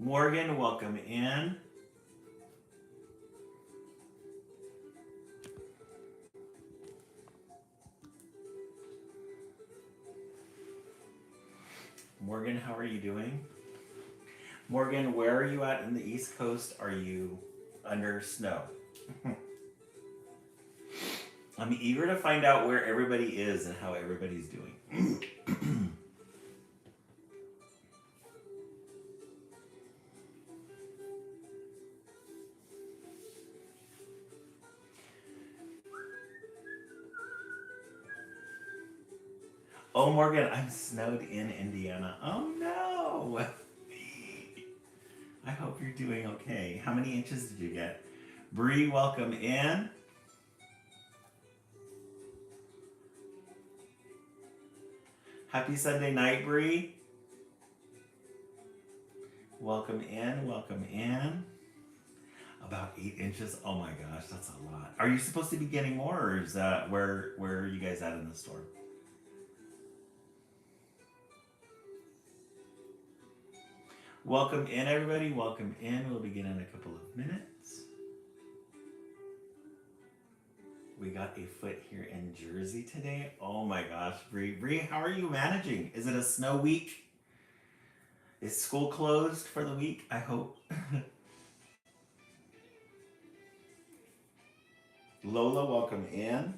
Morgan, welcome in. Morgan, how are you doing? Morgan, where are you at in the East Coast? Are you under snow? I'm eager to find out where everybody is and how everybody's doing. Oh, Morgan, I'm snowed in Indiana. Oh no! I hope you're doing okay. How many inches did you get? Bree, welcome in. Happy Sunday night, Bree. Welcome in, welcome in. About 8 inches. Oh my gosh, that's a lot. Are you supposed to be getting more, or is that where are you guys at in the storm? Welcome in, everybody. Welcome in. We'll begin in a couple of minutes. We got a foot here in Jersey today. Oh my gosh, Bree. Bree, how are you managing? Is it a snow week? Is school closed for the week? I hope. Lola, welcome in.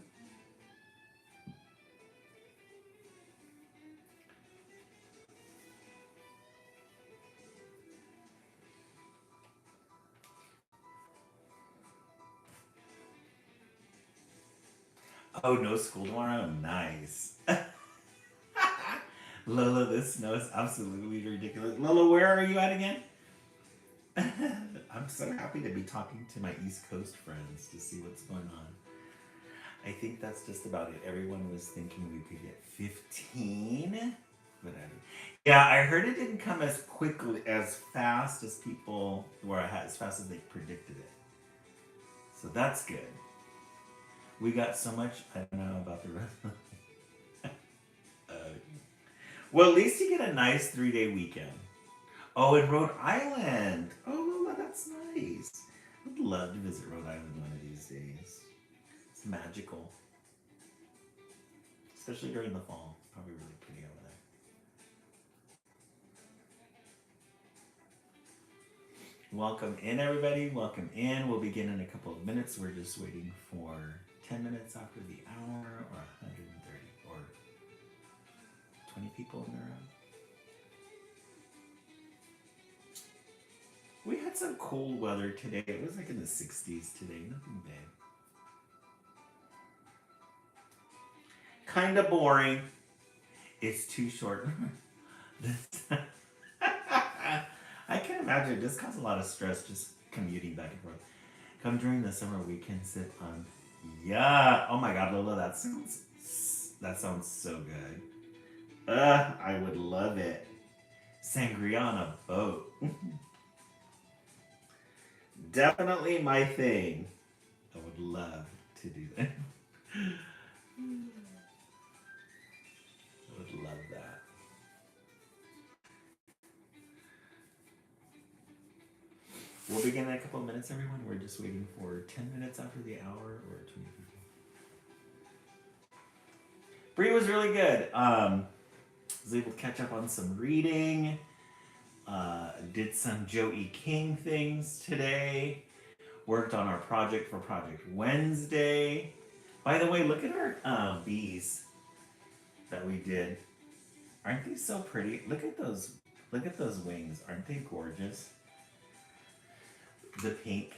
Oh, no school tomorrow? Nice. Lola, this snow is absolutely ridiculous. Lola, where are you at again? I'm so happy to be talking to my East Coast friends to see what's going on. I think that's just about it. Everyone was thinking we could get 15. But yeah, I heard it didn't come as quickly, as fast as people, or as fast as they predicted it. So that's good. We got so much, I don't know about the rest. uh, well, at least you get a nice 3-day weekend. Oh, in Rhode Island. Oh, Lola, that's nice. I'd love to visit Rhode Island one of these days. It's magical, especially during the fall. Probably really pretty over there. Welcome in, everybody. Welcome in. We'll begin in a couple of minutes. We're just waiting for 10 minutes after the hour, or 130, or 20 people in the room. We had some cool weather today. It was like in the 60s today. Nothing bad. Kind of boring. It's too short. I can imagine this causes a lot of stress just commuting back and forth. Come during the summer weekend, sit on. Yeah. Oh my God, Lola, that sounds so good. I would love it. Sangria on a boat. Definitely my thing. I would love to do that. I would love that. We'll begin in a couple of minutes, everyone. We're just waiting for 10 minutes after the hour, or 20 people. Bree was really good. Was able to catch up on some reading. Did some Joey King things today. Worked on our project for Project Wednesday. By the way, look at our bees that we did. Aren't they so pretty? Look at those. Look at those wings. Aren't they gorgeous? The pink.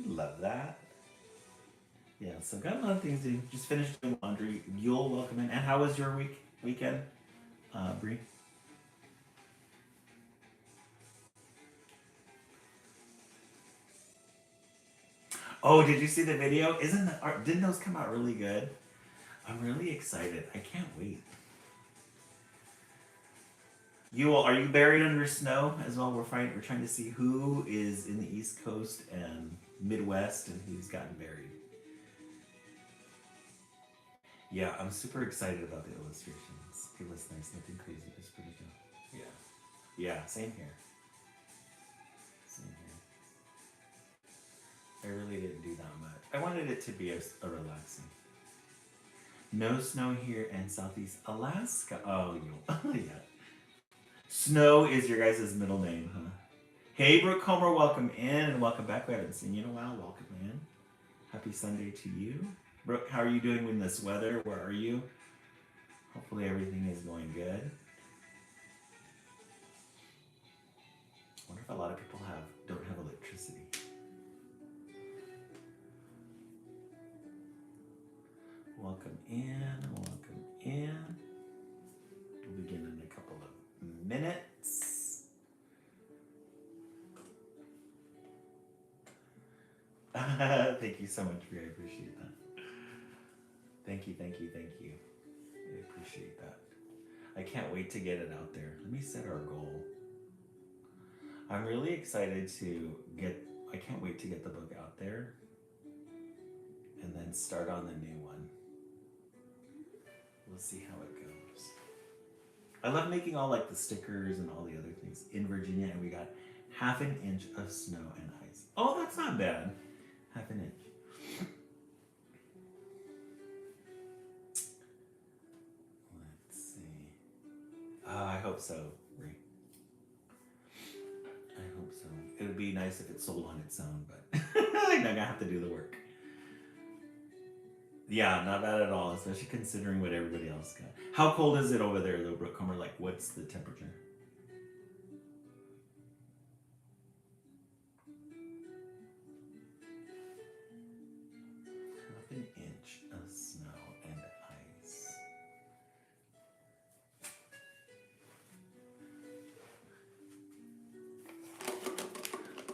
Love that. Yeah, so got a lot of things to do. Just finished doing laundry. You'll welcome in. And how was your weekend, Bree? Oh, did you see the video? Didn't those come out really good? I'm really excited. I can't wait. Are you buried under snow as well? We're trying to see who is in the East Coast and Midwest and who's gotten buried. Yeah, I'm super excited about the illustrations. It was nice, nothing crazy, just pretty good. Yeah. Yeah, same here. really didn't do that much. I wanted it to be a relaxing. No snow here in Southeast Alaska. Oh, you yeah. Snow is your guys' middle name, huh? Hey, Brooke Homer, welcome in and welcome back. We haven't seen you in a while. Welcome in. Happy Sunday to you. Brooke, how are you doing in this weather? Where are you? Hopefully everything is going good. I wonder if a lot of people don't have electricity. Welcome in, welcome in. We'll begin in a couple of minutes. Thank you so much, Bria. I appreciate that. Thank you, thank you, thank you. I appreciate that. I can't wait to get it out there. Let me set our goal. I'm really excited to I can't wait to get the book out there and then start on the new one. We'll see how it goes. I love making all like the stickers and all the other things. In Virginia, and we got 1/2 inch of snow and ice. Oh, that's not bad. 1/2 inch. Let's see. I hope so, Ray. I hope so. It would be nice if it sold on its own, but I'm gonna have to do the work. Yeah, not bad at all, especially considering what everybody else got. How cold is it over there, though, Brooke Comer? Like, what's the temperature? Half an inch of snow and ice.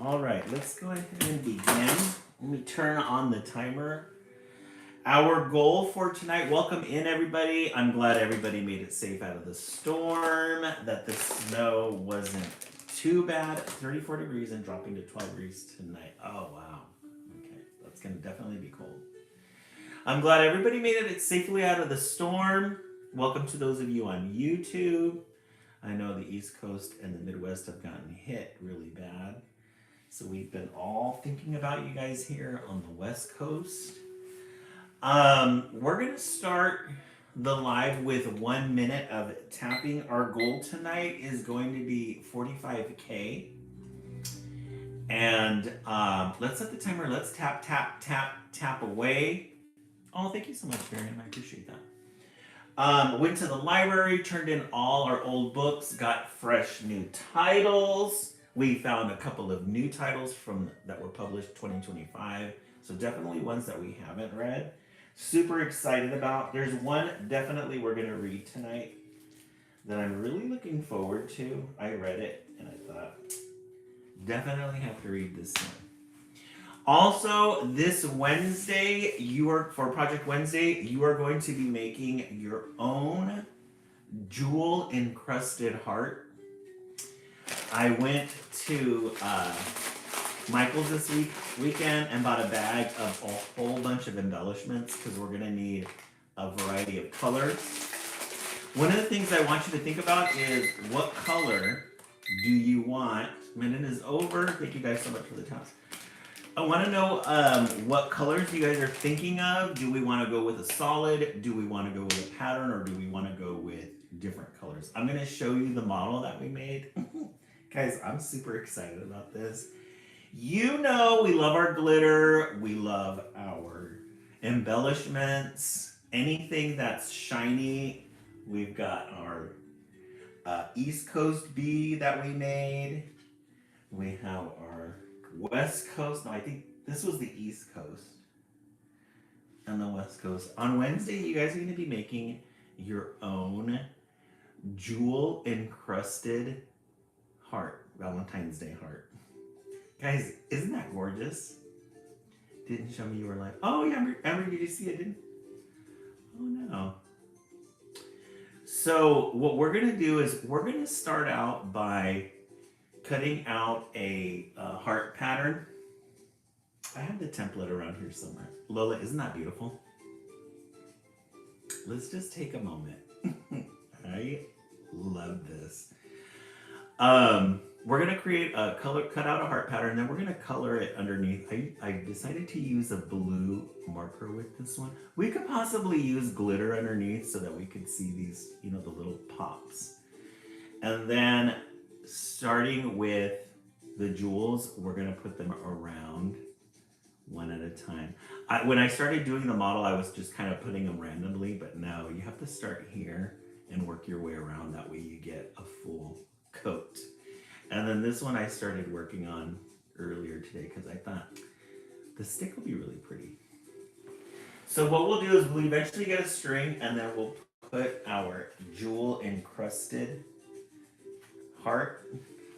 All right, let's go ahead and begin. Let me turn on the timer. Our goal for tonight, welcome in everybody. I'm glad everybody made it safe out of the storm, that the snow wasn't too bad. 34 degrees and dropping to 12 degrees tonight. Oh, wow. Okay, that's going to definitely be cold. I'm glad everybody made it safely out of the storm. Welcome to those of you on YouTube. I know the East Coast and the Midwest have gotten hit really bad. So we've been all thinking about you guys here on the West Coast. We're gonna start the live with 1 minute of tapping. Our goal tonight is going to be 45K. And let's set the timer. Let's tap, tap, tap, tap away. Oh, thank you so much, Miriam. I appreciate that. Went to the library, turned in all our old books, got fresh new titles. We found a couple of new titles that were published 2025. So definitely ones that we haven't read. Super excited about. There's one definitely we're going to read tonight that I'm really looking forward to. I read it and I thought, definitely have to read this one. Also, this Wednesday, for Project Wednesday, you are going to be making your own jewel encrusted heart. I went to Michael's this weekend and bought a bag of a whole bunch of embellishments because we're gonna need a variety of colors. One of the things I want you to think about is what color do you want? Minute is over. Thank you guys so much for the task. I want to know what colors you guys are thinking of. Do we want to go with a solid? Do we want to go with a pattern, or do we want to go with different colors? I'm going to show you the model that we made. Guys, I'm super excited about this. You know we love our glitter. We love our embellishments. Anything that's shiny. We've got our East Coast bee that we made. We have our West Coast. No, I think this was the East Coast and the West Coast. On Wednesday, you guys are going to be making your own jewel encrusted heart, Valentine's Day heart. Guys, isn't that gorgeous? Didn't show me you were like, oh yeah, Amber, did you see it? Didn't? Oh no. So what we're going to do is we're going to start out by cutting out a heart pattern. I have the template around here somewhere. Lola, isn't that beautiful? Let's just take a moment. I love this. we're gonna create a color, cut out a heart pattern, and then we're gonna color it underneath. I decided to use a blue marker with this one. We could possibly use glitter underneath so that we could see these, the little pops. And then starting with the jewels, we're gonna put them around one at a time. When I started doing the model, I was just kind of putting them randomly, but no, you have to start here and work your way around. That way you get a full coat. And then this one I started working on earlier today because I thought the stick will be really pretty. So what we'll do is we'll eventually get a string and then we'll put our jewel encrusted heart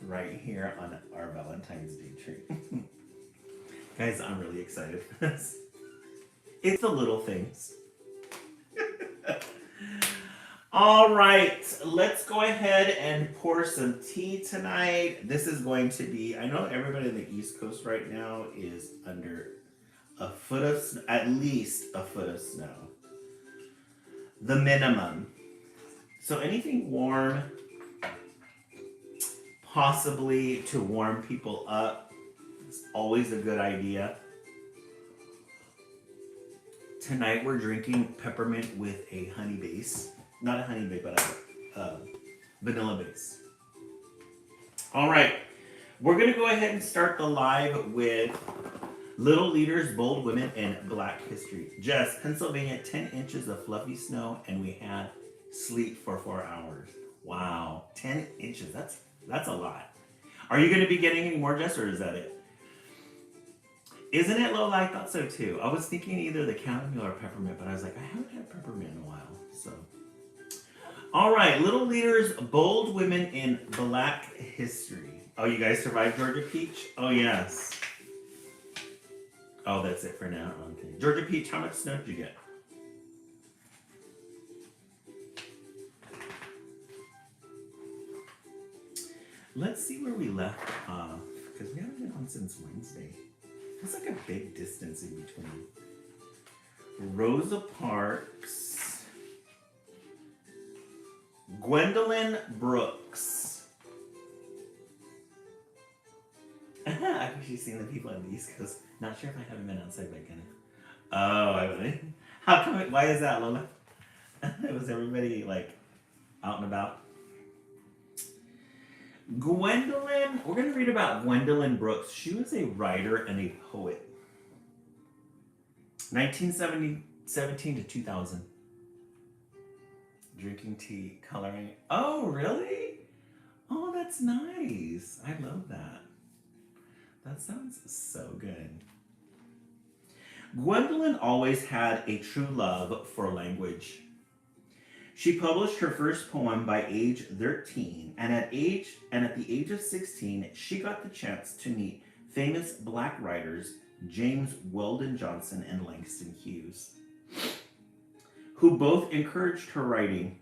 right here on our Valentine's Day tree. Guys, I'm really excited for this. It's the little things. All right, let's go ahead and pour some tea tonight. This is going to be, I know everybody in the East Coast right now is under a foot of snow, at least a foot of snow. The minimum. So anything warm, possibly to warm people up, is always a good idea. Tonight we're drinking peppermint with a honey base. Not a honey base, but a vanilla base. All right, we're gonna go ahead and start the live with Little Leaders, Bold Women in Black History. Jess, Pennsylvania, 10 inches of fluffy snow, and we had sleet for 4 hours. Wow, 10 inches, that's a lot. Are you gonna be getting any more, Jess, or is that it? Isn't it, Lola? I thought so too. I was thinking either the chamomile or peppermint, but I was like, I haven't had peppermint in a while, so. All right, Little Leaders, Bold Women in Black History. Oh, you guys survived Georgia Peach? Oh, yes. Oh, that's it for now. Okay. Georgia Peach, how much snow did you get? Let's see where we left off, because we haven't been on since Wednesday. It's like a big distance in between. Rosa Parks. Gwendolyn Brooks. I've actually seen the people on the East Coast. Not sure if I haven't been outside by Kenneth. Oh, I really? How come? Why is that, Lola? Was everybody like out and about? Gwendolyn, we're going to read about Gwendolyn Brooks. She was a writer and a poet. 1917 to 2000. Drinking tea, coloring. Oh, really? Oh, that's nice. I love that. That sounds so good. Gwendolyn always had a true love for language. She published her first poem by age 13, and at the age of 16, she got the chance to meet famous Black writers James Weldon Johnson and Langston Hughes, who both encouraged her writing.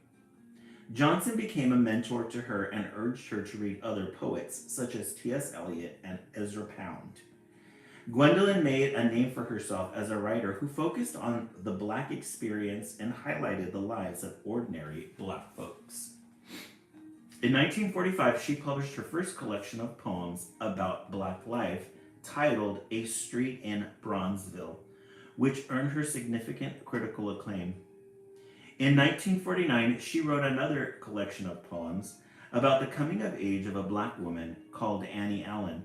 Johnson became a mentor to her and urged her to read other poets, such as T.S. Eliot and Ezra Pound. Gwendolyn made a name for herself as a writer who focused on the Black experience and highlighted the lives of ordinary Black folks. In 1945, she published her first collection of poems about Black life, titled A Street in Bronzeville, which earned her significant critical acclaim. In 1949, she wrote another collection of poems about the coming of age of a Black woman called Annie Allen.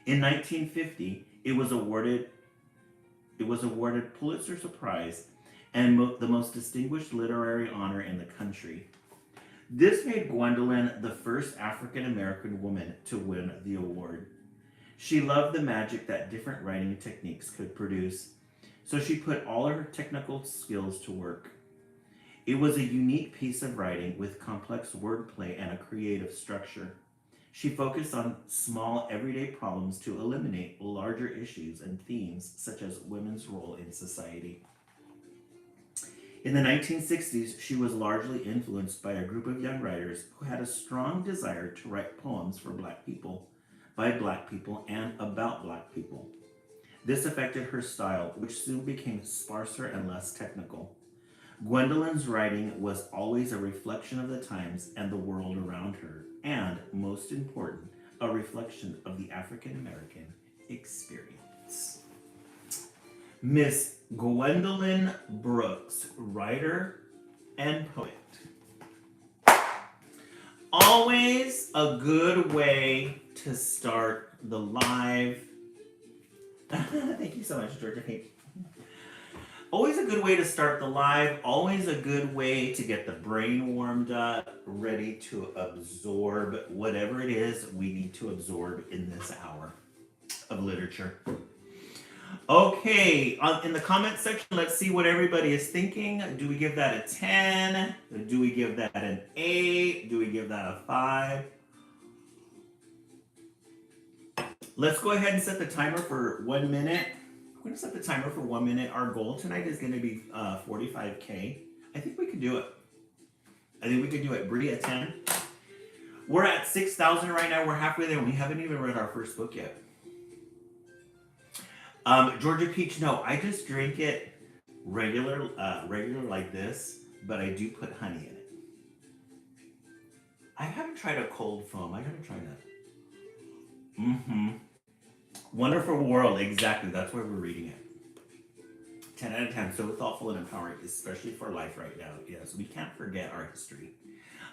In 1950, it was awarded Pulitzer Prize and the most distinguished literary honor in the country. This made Gwendolyn the first African American woman to win the award. She loved the magic that different writing techniques could produce, so she put all of her technical skills to work. It was a unique piece of writing with complex wordplay and a creative structure. She focused on small, everyday problems to eliminate larger issues and themes such as women's role in society. In the 1960s, she was largely influenced by a group of young writers who had a strong desire to write poems for Black people, by Black people, and about Black people. This affected her style, which soon became sparser and less technical. Gwendolyn's writing was always a reflection of the times and the world around her, and, most important, a reflection of the African American experience. Miss Gwendolyn Brooks, writer and poet. Always a good way to start the live. Thank you so much, Georgia Page. Always a good way to start the live. Always a good way to get the brain warmed up, ready to absorb whatever it is we need to absorb in this hour of literature. Okay, in the comment section, let's see what everybody is thinking. Do we give that a 10? Do we give that an 8? Do we give that a 5? Let's go ahead and set the timer for 1 minute. I'm going to set the timer for 1 minute. Our goal tonight is going to be 45K. I think we can do it. Bree, at 10. We're at 6,000 right now. We're halfway there. We haven't even read our first book yet. Georgia Peach, no, I just drink it regular like this, but I do put honey in it. I haven't tried a cold foam. I gotta try that. Wonderful World, exactly. That's why we're reading it. 10 out of 10, so thoughtful and empowering, especially for life right now. Yes, we can't forget our history.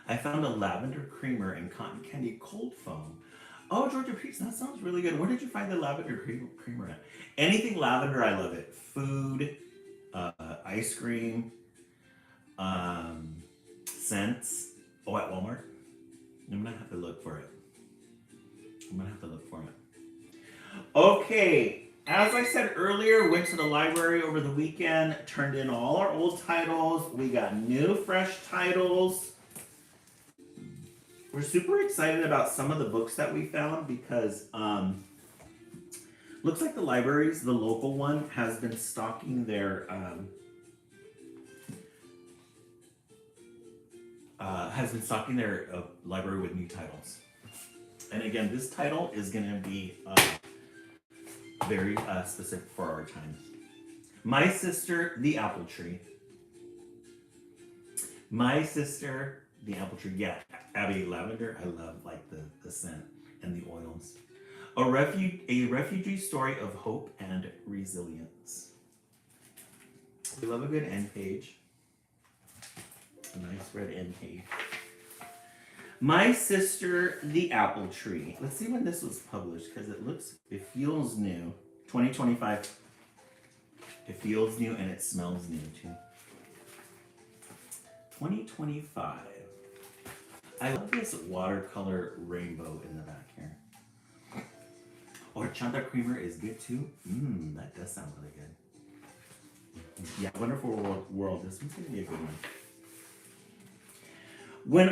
I found a lavender creamer and cotton candy cold foam. Oh, Georgia Peach, that sounds really good. Where did you find the lavender creamer at? Anything lavender, I love it. Food, ice cream, scents. Oh, at Walmart? I'm gonna have to look for it. Okay, as I said earlier, went to the library over the weekend, turned in all our old titles. We got new, fresh titles. We're super excited about some of the books that we found because looks like the libraries, the local one, has been stocking their library with new titles. And again, this title is going to be very specific for our times. My Sister, the Apple Tree. My Sister, the Apple Tree. Yeah, Abby, lavender. I love like the scent and the oils. A refugee story of hope and resilience. We love a good end page. A nice red end page. My Sister, the Apple Tree. Let's see when this was published because it feels new. 2025. It feels new and it smells new too. 2025. I love this watercolor rainbow in the back here. Horchata creamer is good too. That does sound really good. Yeah, Wonderful World. This one's gonna be a good one. When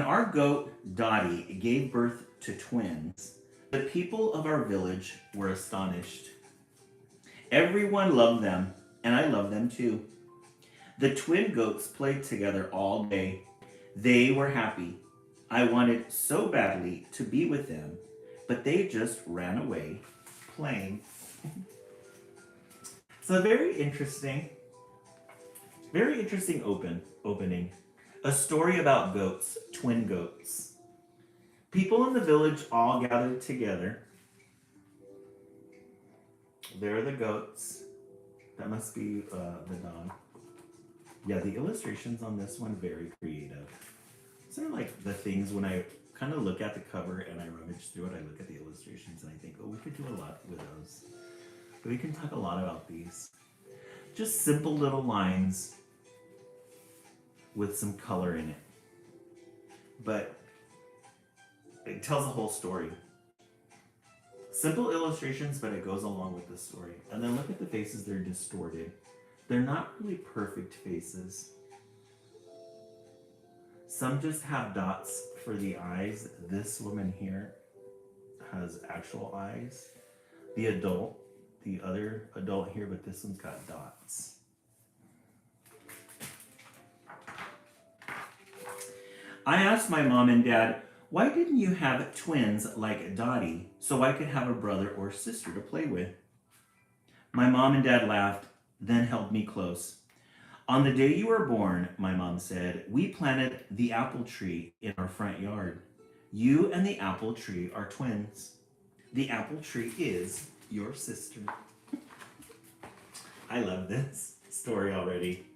our goat Dottie gave birth to twins, the people of our village were astonished. Everyone loved them, and I loved them too. The twin goats played together all day. They were happy. I wanted so badly to be with them, but they just ran away playing. So very interesting opening. A story about goats, twin goats. People in the village all gathered together. There are the goats. That must be the dog. Yeah, the illustrations on this one, very creative. These are like the things when I kind of look at the cover and I rummage through it, I look at the illustrations and I think, oh, we could do a lot with those. But we can talk a lot about these. Just simple little lines with some color in it. But it tells a whole story. Simple illustrations, but it goes along with the story. And then look at the faces, they're distorted. They're not really perfect faces. Some just have dots for the eyes. This woman here has actual eyes. The other adult here, but this one's got dots. I asked my mom and dad, why didn't you have twins like Dottie so I could have a brother or sister to play with? My mom and dad laughed, then held me close. On the day you were born, my mom said, we planted the apple tree in our front yard. You and the apple tree are twins. The apple tree is your sister. I love this story already.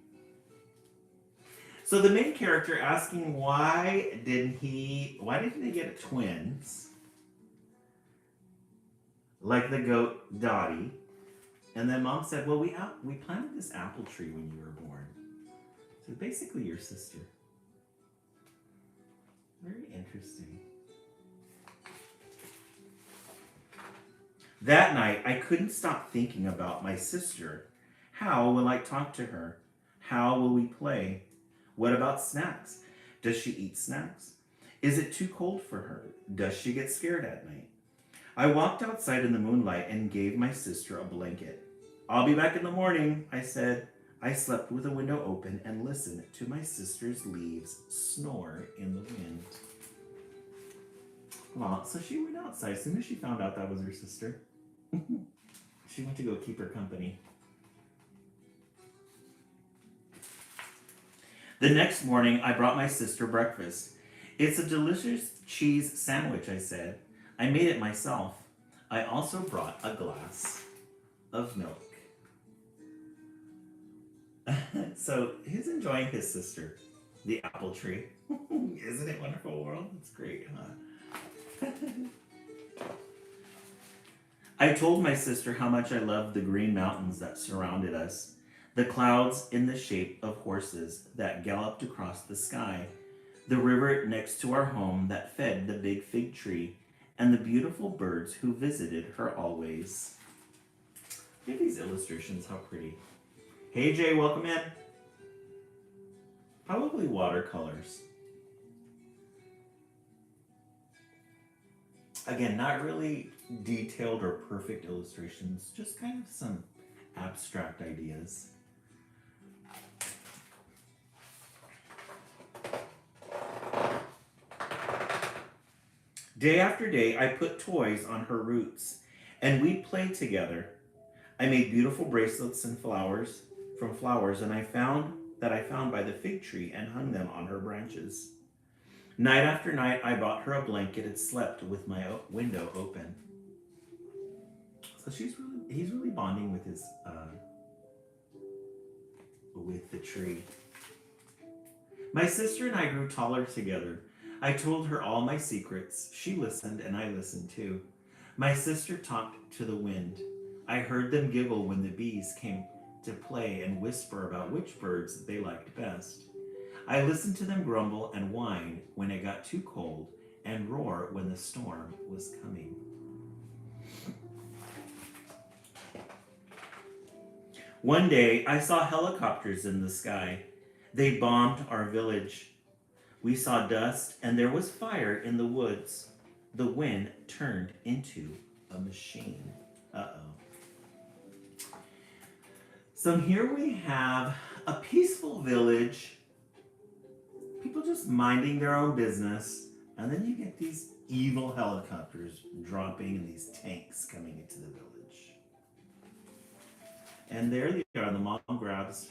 So the main character asking why didn't they get twins? Like the goat Dottie. And then mom said, well, we planted this apple tree when you were born. So basically your sister. Very interesting. That night, I couldn't stop thinking about my sister. How will I talk to her? How will we play? What about snacks? Does she eat snacks? Is it too cold for her? Does she get scared at night? I walked outside in the moonlight and gave my sister a blanket. I'll be back in the morning, I said. I slept with the window open and listened to my sister's leaves snore in the wind. Well, so she went outside as soon as she found out that was her sister. She went to go keep her company. The next morning, I brought my sister breakfast. It's a delicious cheese sandwich, I said. I made it myself. I also brought a glass of milk. So he's enjoying his sister, the apple tree. Isn't it wonderful world? It's great, huh? I told my sister how much I loved the green mountains that surrounded us, the clouds in the shape of horses that galloped across the sky, the river next to our home that fed the big fig tree, and the beautiful birds who visited her always. Look at these illustrations, how pretty. Hey Jay, welcome in. Probably watercolors. Again, not really detailed or perfect illustrations, just kind of some abstract ideas. Day after day, I put toys on her roots, and we played together. I made beautiful bracelets and flowers from flowers, and I found by the fig tree and hung them on her branches. Night after night, I bought her a blanket and slept with my window open. So he's really bonding with his with the tree. My sister and I grew taller together. I told her all my secrets. She listened, and I listened too. My sister talked to the wind. I heard them giggle when the bees came to play and whisper about which birds they liked best. I listened to them grumble and whine when it got too cold and roar when the storm was coming. One day, I saw helicopters in the sky. They bombed our village. We saw dust, and there was fire in the woods. The wind turned into a machine. Uh-oh. So here we have a peaceful village, people just minding their own business, and then you get these evil helicopters dropping and these tanks coming into the village. And there they are, the mom grabs,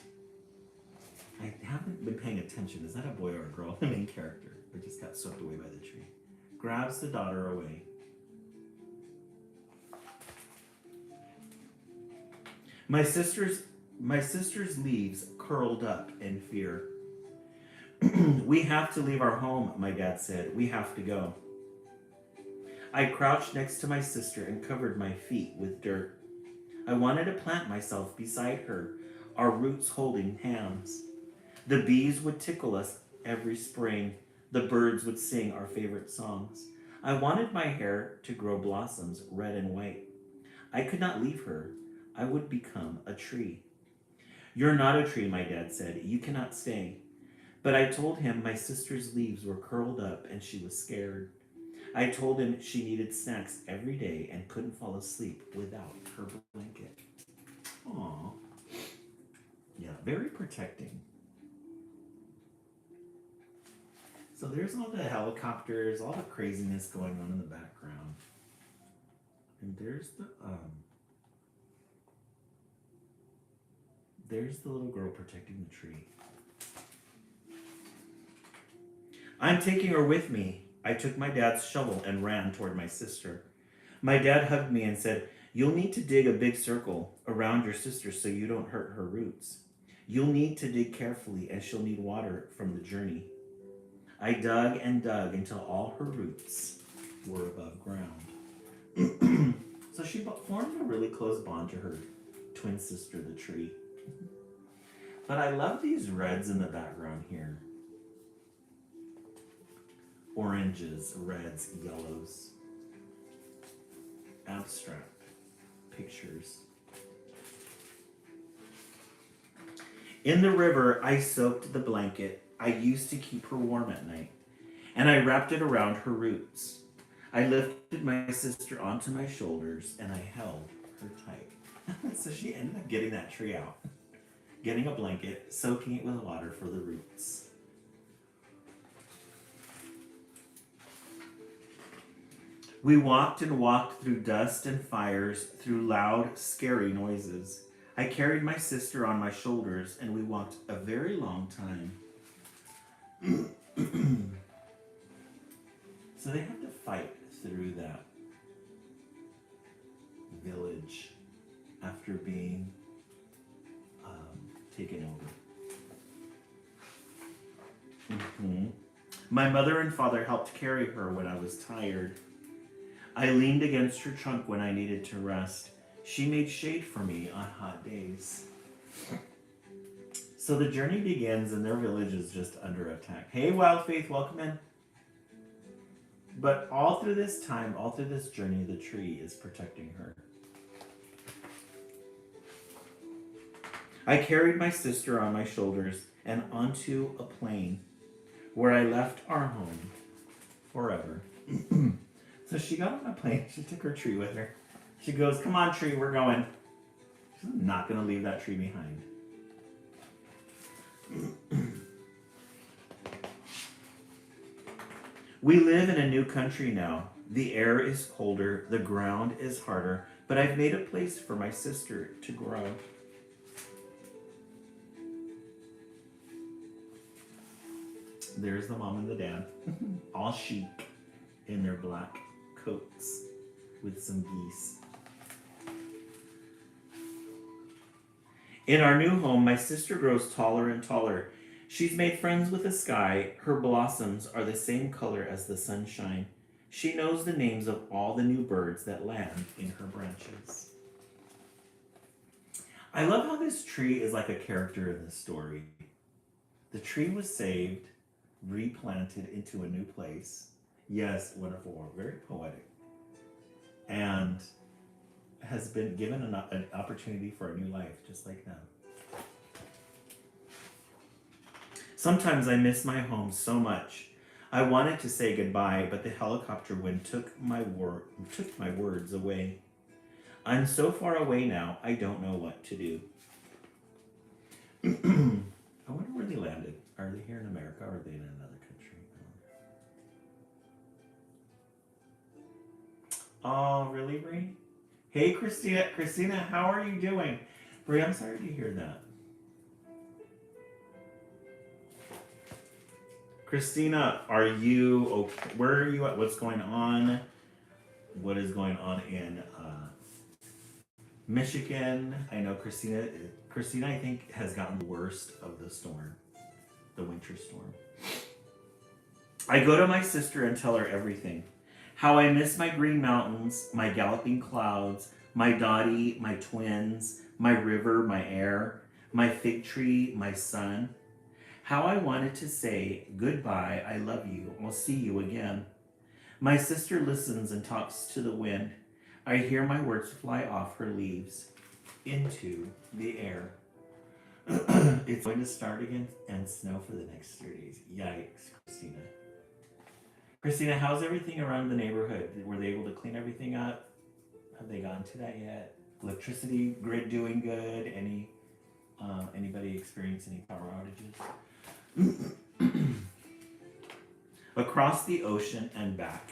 I haven't been paying attention, is that a boy or a girl? The main character, but just got swept away by the tree. Grabs the daughter away. My sister's leaves curled up in fear. We have to leave our home, my dad said. We have to go. I crouched next to my sister and covered my feet with dirt. I wanted to plant myself beside her, our roots holding hands. The bees would tickle us every spring. The birds would sing our favorite songs. I wanted my hair to grow blossoms, red and white. I could not leave her. I would become a tree. You're not a tree, my dad said. You cannot stay. But I told him my sister's leaves were curled up and she was scared. I told him she needed snacks every day and couldn't fall asleep without her blanket. Aww. Yeah, very protecting. So there's all the helicopters, all the craziness going on in the background. And there's the little girl protecting the tree. I'm taking her with me. I took my dad's shovel and ran toward my sister. My dad hugged me and said, "You'll need to dig a big circle around your sister so you don't hurt her roots. You'll need to dig carefully as she'll need water from the journey." I dug and dug until all her roots were above ground. So she formed a really close bond to her twin sister, the tree. But I love these reds in the background here. Oranges, reds, yellows. Abstract pictures. In the river, I soaked the blanket I used to keep her warm at night, and I wrapped it around her roots. I lifted my sister onto my shoulders, and I held her tight. So she ended up getting that tree out, getting a blanket, soaking it with water for the roots. We walked and walked through dust and fires, through loud, scary noises. I carried my sister on my shoulders, and we walked a very long time. So they had to fight through that village after being taken over. My mother and father helped carry her when I was tired. I leaned against her trunk when I needed to rest. She made shade for me on hot days. So the journey begins and their village is just under attack. Hey, Wild Faith, welcome in. But all through this time, all through this journey, the tree is protecting her. I carried my sister on my shoulders and onto a plain where I left our home forever. So she got on a plane, she took her tree with her. She goes, "Come on, tree, we're going." She's not going to leave that tree behind. We live in a new country now. The air is colder, the ground is harder, but I've made a place for my sister to grow. There's the mom and the dad, all chic in their black coats with some geese. In our new home, my sister grows taller and taller. She's made friends with the sky. Her blossoms are the same color as the sunshine. She knows the names of all the new birds that land in her branches. I love how this tree is like a character in the story. The tree was saved, replanted into a new place. Yes, wonderful, very poetic. And has been given an opportunity for a new life, just like them. Sometimes I miss my home so much. I wanted to say goodbye, but the helicopter wind took my words away. I'm so far away now, I don't know what to do. I wonder where they landed. Are they here in America or are they in another country? Oh, really, Bree? Hey, Christina. Christina, how are you doing? Bree, I'm sorry to hear that. Christina, are you okay? Where are you at? What's going on? What is going on in Michigan? I know Christina, I think, has gotten the worst of the storm, the winter storm. I go to my sister and tell her everything. How I miss my green mountains, my galloping clouds, my Dottie, my twins, my river, my air, my fig tree, my sun. How I wanted to say, goodbye, I love you, I'll see you again. My sister listens and talks to the wind. I hear my words fly off her leaves into the air. It's going to start again and snow for the next 3 days. Yikes, Christina. Christina, how's everything around the neighborhood? Were they able to clean everything up? Have they gotten to that yet? Electricity grid doing good? Anybody experience any power outages? Across the ocean and back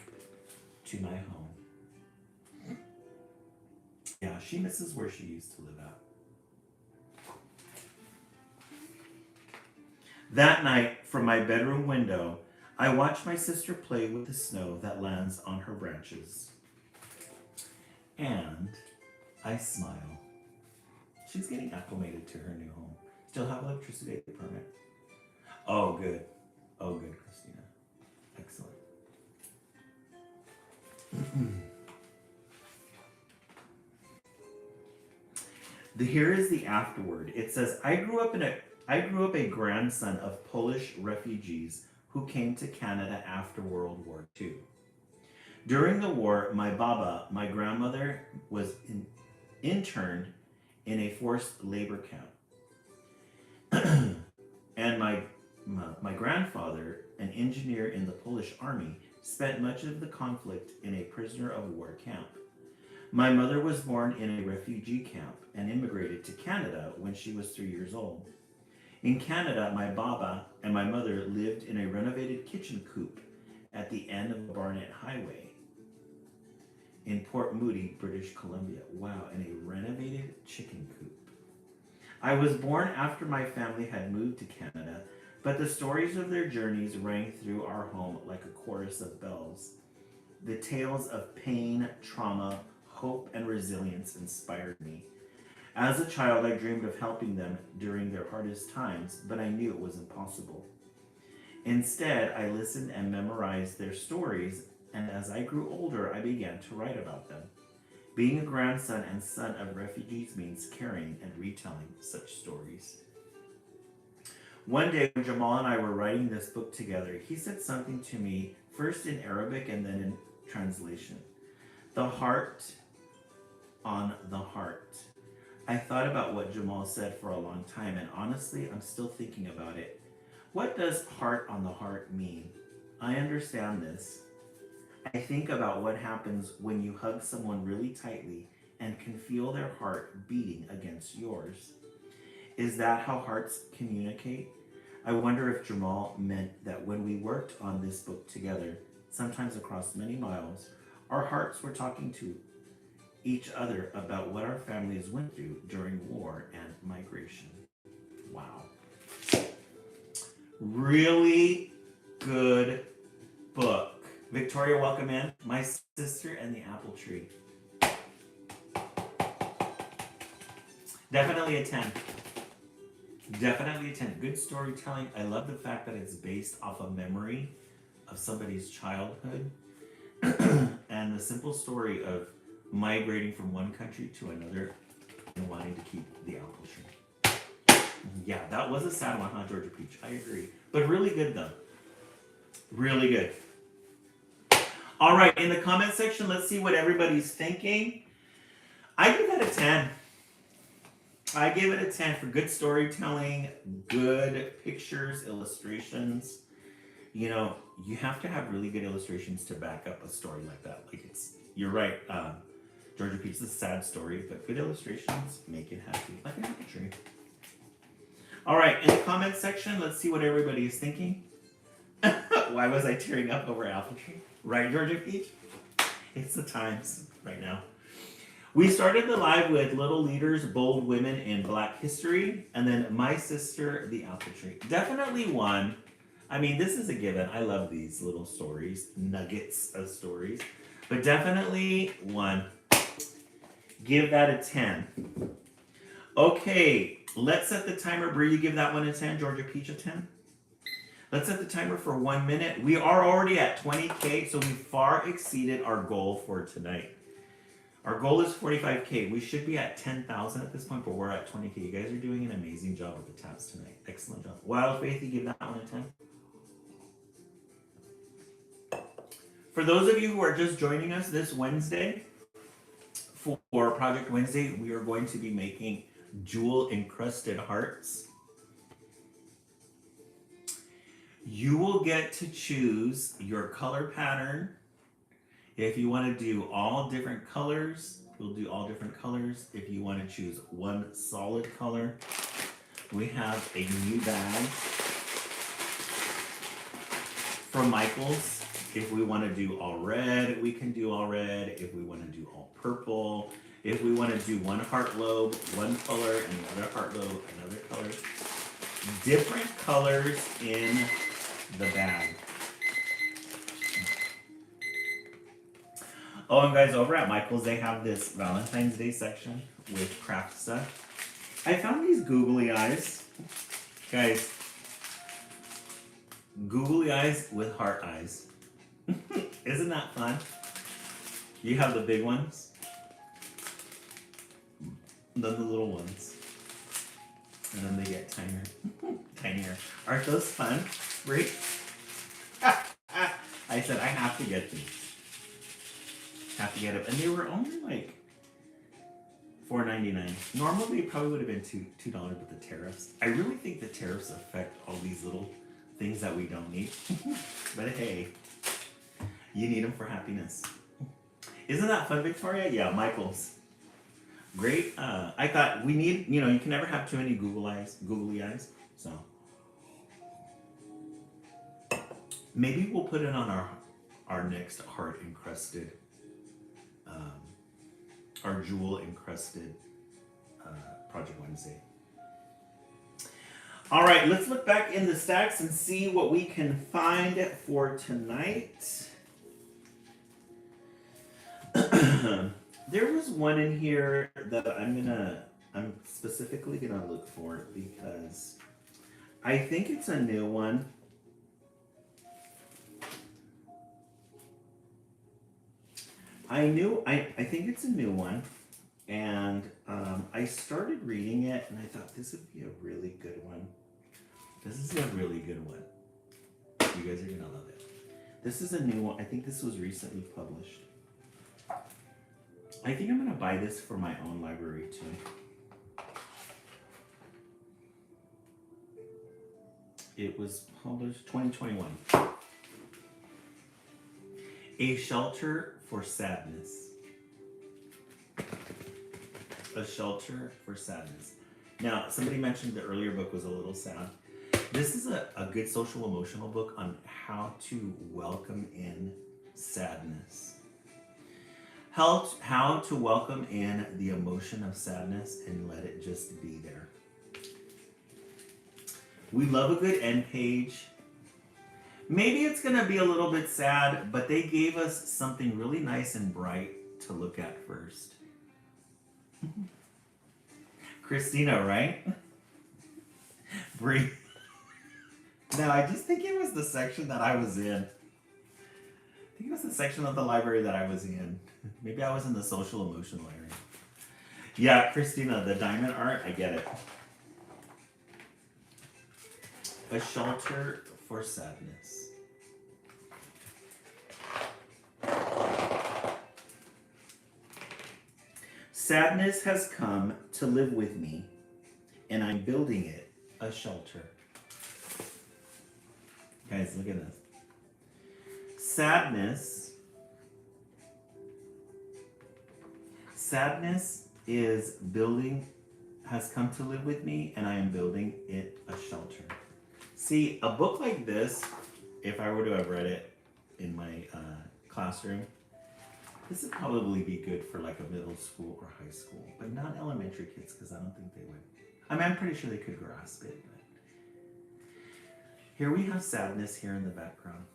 to my home. Yeah, she misses where she used to live at. That night, from my bedroom window, I watch my sister play with the snow that lands on her branches. And I smile. She's getting acclimated to her new home. Still have electricity permit. Oh, good. Oh, good, Christina. Excellent. Here is the afterword. It says, I grew up a grandson of Polish refugees who came to Canada after World War II. During the war, my baba, my grandmother, was interned in a forced labor camp. And my grandfather, an engineer in the Polish army, spent much of the conflict in a prisoner of war camp. My mother was born in a refugee camp and immigrated to Canada when she was 3 years old. In Canada, my baba and my mother lived in a renovated kitchen coop at the end of the Barnett Highway in Port Moody, British Columbia. Wow, in a renovated chicken coop. I was born after my family had moved to Canada, but the stories of their journeys rang through our home like a chorus of bells. The tales of pain, trauma, hope, and resilience inspired me. As a child, I dreamed of helping them during their hardest times, but I knew it was impossible. Instead, I listened and memorized their stories, and as I grew older, I began to write about them. Being a grandson and son of refugees means carrying and retelling such stories. One day when Jamal and I were writing this book together, he said something to me, first in Arabic and then in translation. The heart on the heart. I thought about what Jamal said for a long time, and honestly, I'm still thinking about it. What does heart on the heart mean? I understand this. I think about what happens when you hug someone really tightly and can feel their heart beating against yours. Is that how hearts communicate? I wonder if Jamal meant that when we worked on this book together, sometimes across many miles, our hearts were talking to each other about what our families went through during war and migration. Wow. Really good book. Victoria, welcome in. My Sister and the Apple Tree. Definitely a 10. Definitely a 10. Good storytelling. I love the fact that it's based off a memory of somebody's childhood and the simple story of migrating from one country to another and wanting to keep the apple tree. Yeah, that was a sad one, huh, Georgia Peach? I agree. But really good, though. Really good. All right, in the comment section, let's see what everybody's thinking. I give that a 10. I give it a 10 for good storytelling, good pictures, illustrations. You know, you have to have really good illustrations to back up a story like that. You're right, Georgia Peach is a sad story, but good illustrations make it happy, like an apple tree. All right, in the comment section, let's see what everybody is thinking. Why was I tearing up over apple tree? Right, Georgia Peach? It's the times right now. We started the live with Little Leaders, Bold Women in Black History, and then My Sister, the Apple Tree. Definitely one. I mean, this is a given. I love these little stories, nuggets of stories, but definitely one. Give that a 10. Okay, let's set the timer. Bree, you give that one a 10. Georgia Peach a 10. Let's set the timer for 1 minute. We are already at 20K, so we far exceeded our goal for tonight. Our goal is 45K. We should be at 10,000 at this point, but we're at 20K. You guys are doing an amazing job with the tabs tonight. Excellent job. Wild Faith, you give that one a 10. For those of you who are just joining us this Wednesday, for Project Wednesday, we are going to be making jewel-encrusted hearts. You will get to choose your color pattern. If you want to do all different colors, we'll do all different colors. If you want to choose one solid color, we have a new bag from Michaels. If we want to do all red, we can do all red. If we want to do all purple, if we want to do one heart lobe, one color, and another heart lobe, another color. Different colors in the bag. Oh, and guys, over at Michael's, they have this Valentine's Day section with craft stuff. I found these googly eyes. Guys, googly eyes with heart eyes. Isn't that fun? You have the big ones, then the little ones, and then they get tinier. Tinier. Aren't those fun? Right? I said I have to get these. Have to get them, and they were only like $4.99. Normally, it probably would have been $2 with the tariffs. I really think the tariffs affect all these little things that we don't need. But hey, you need them for happiness. Isn't that fun, Victoria? Yeah, Michael's. Great. I thought we need, you know, you can never have too many googly eyes. So maybe we'll put it on our next heart encrusted, our jewel encrusted Project Wednesday. All right, let's look back in the stacks and see what we can find for tonight. There was one in here that I'm specifically gonna look for because I think it's a new one. I think it's a new one, and I started reading it and I thought this would be a really good one. This is a really good one. You guys are gonna love it. This is a new one. I think this was recently published. I think I'm gonna buy this for my own library too. It was published 2021. A Shelter for Sadness. A Shelter for Sadness. Now, somebody mentioned the earlier book was a little sad. This is a good social emotional book on how to welcome in sadness. How to welcome in the emotion of sadness and let it just be there. We love a good end page. Maybe it's going to be a little bit sad, but they gave us something really nice and bright to look at first. Christina, right? Bree. No, I just think it was the section that I was in. I think it was the section of the library that I was in. Maybe I was in the social emotional area. Yeah, Christina, the diamond art, I get it. A Shelter for Sadness. Sadness has come to live with me, and I'm building it a shelter. Guys, look at this. Sadness has come to live with me, and I am building it a shelter. See, a book like this, if I were to have read it in my classroom, this would probably be good for like a middle school or high school, but not elementary kids, because I don't think they would. I mean, I'm pretty sure they could grasp it. But here we have sadness here in the background.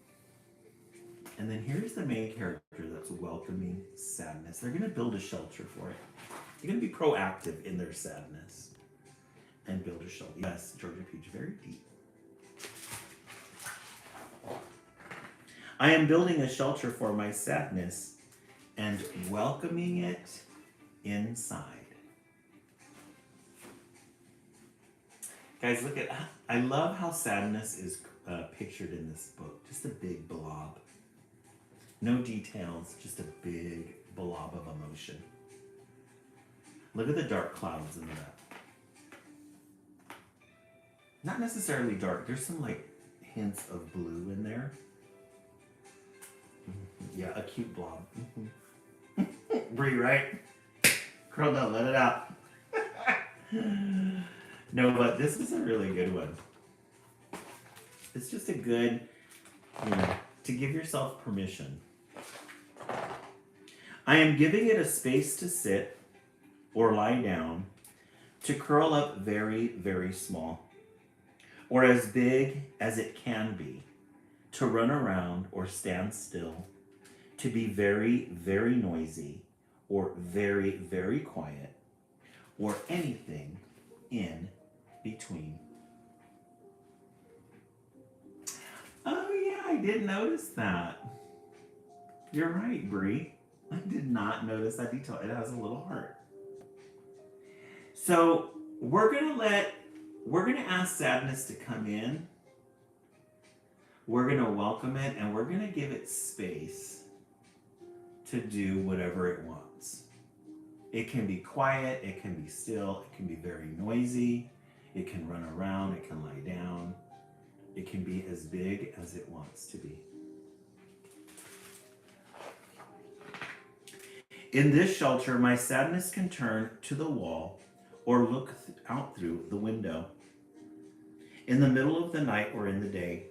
And then here's the main character that's welcoming sadness. They're going to build a shelter for it. They're going to be proactive in their sadness and build a shelter. Yes, Georgia Peach, very deep. I am building a shelter for my sadness and welcoming it inside. Guys, look at, I love how sadness is pictured in this book. Just a big blob. No details, just a big blob of emotion. Look at the dark clouds in the back. Not necessarily dark, there's some like hints of blue in there. Yeah, a cute blob. Bree, right? Girl, don't let it out. No, but this is a really good one. It's just a good, to give yourself permission. I am giving it a space to sit or lie down, to curl up very, very small, or as big as it can be, to run around or stand still, to be very, very noisy, or very, very quiet, or anything in between. Oh yeah, I did notice that. You're right, Bree. I did not notice that detail. It has a little heart. So we're gonna ask sadness to come in. We're gonna welcome it, and we're gonna give it space to do whatever it wants. It can be quiet, it can be still, it can be very noisy, it can run around, it can lie down, it can be as big as it wants to be. In this shelter, my sadness can turn to the wall or look out through the window. In the middle of the night or in the day,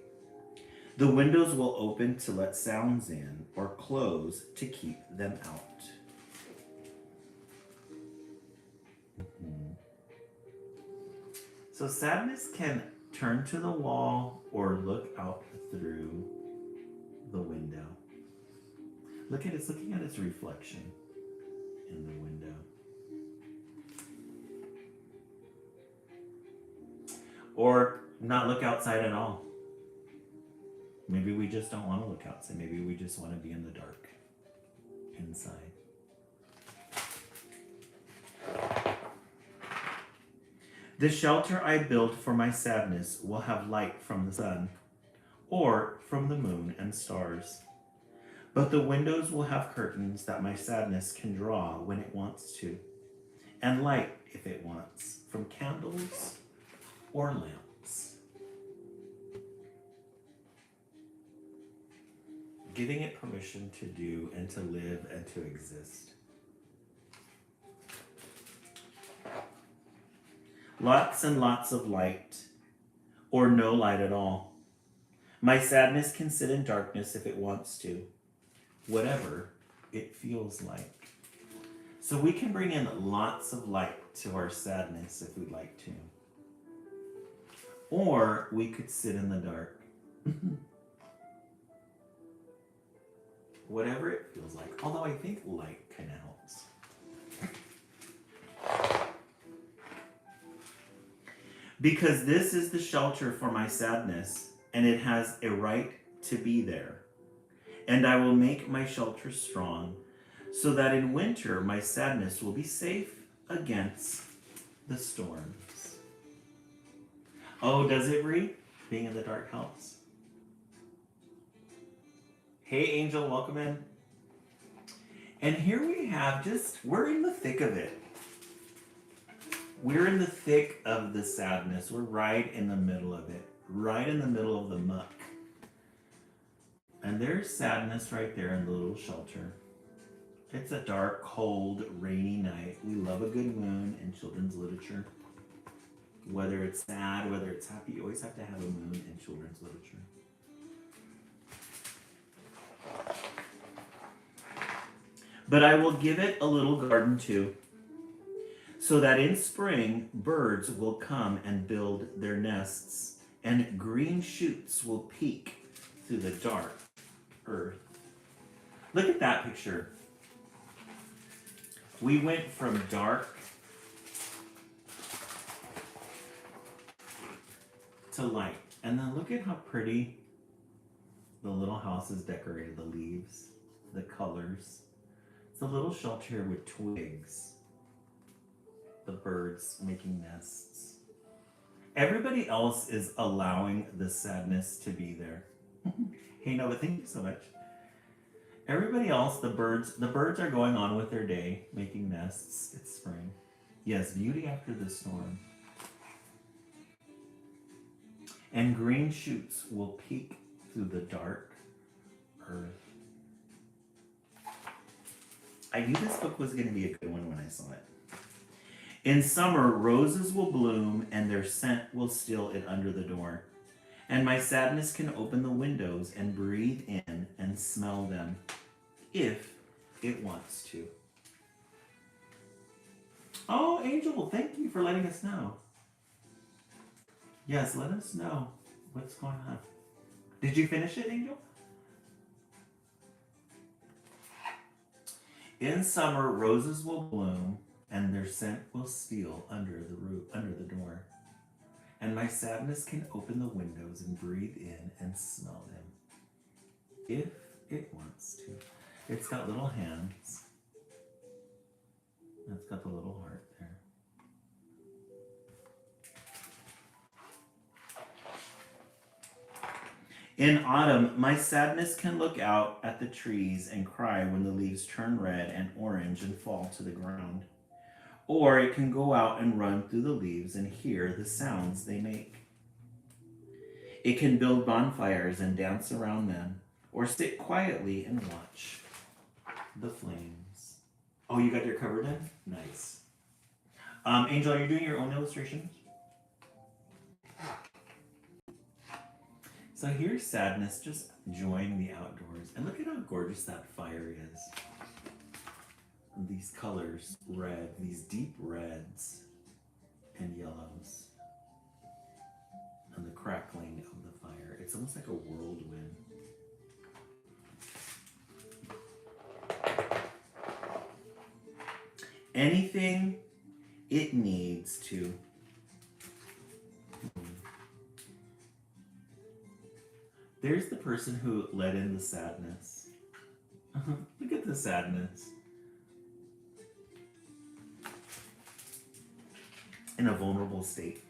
the windows will open to let sounds in or close to keep them out. So sadness can turn to the wall or look out through the window. Look at it's looking at its reflection in the window. Or not look outside at all. Maybe we just don't want to look outside. Maybe we just want to be in the dark inside. The shelter I built for my sadness will have light from the sun or from the moon and stars. But the windows will have curtains that my sadness can draw when it wants to, and light, if it wants, from candles or lamps. Giving it permission to do and to live and to exist. Lots and lots of light, or no light at all. My sadness can sit in darkness if it wants to, whatever it feels like. So we can bring in lots of light to our sadness if we'd like to. Or we could sit in the dark. Whatever it feels like. Although I think light kind of helps. Because this is the shelter for my sadness, and it has a right to be there. And I will make my shelter strong, so that in winter my sadness will be safe against the storms. Oh, does it, Bree? Being in the dark helps. Hey, Angel, welcome in. And here we have we're in the thick of it. We're in the thick of the sadness. We're right in the middle of it, right in the middle of the muck. And there's sadness right there in the little shelter. It's a dark, cold, rainy night. We love a good moon in children's literature. Whether it's sad, whether it's happy, you always have to have a moon in children's literature. But I will give it a little garden too, so that in spring birds will come and build their nests, and green shoots will peek through the dark earth. Look at that picture. We went from dark to light. And then look at how pretty the little house is decorated. The leaves, the colors. It's a little shelter with twigs. The birds making nests. Everybody else is allowing the sadness to be there. Hey Nova, thank you so much. Everybody else, the birds are going on with their day, making nests. It's spring. Yes, beauty after the storm. And green shoots will peek through the dark earth. I knew this book was going to be a good one when I saw it. In summer, roses will bloom and their scent will steal it under the door. And my sadness can open the windows and breathe in and smell them, if it wants to. Oh, Angel, thank you for letting us know. Yes, let us know what's going on. Did you finish it, Angel? In summer, roses will bloom, and their scent will steal under the door. And my sadness can open the windows and breathe in and smell them, if it wants to. It's got little hands. It's got the little heart there. In autumn, my sadness can look out at the trees and cry when the leaves turn red and orange and fall to the ground. Or it can go out and run through the leaves and hear the sounds they make. It can build bonfires and dance around them, or sit quietly and watch the flames. Oh, you got your cover done? Nice. Angel, are you doing your own illustrations? So here's sadness just enjoying the outdoors. And look at how gorgeous that fire is. And these colors, red, these deep reds and yellows. And the crackling of the fire. It's almost like a whirlwind. Anything it needs to. There's the person who let in the sadness. Look at the sadness. In a vulnerable state.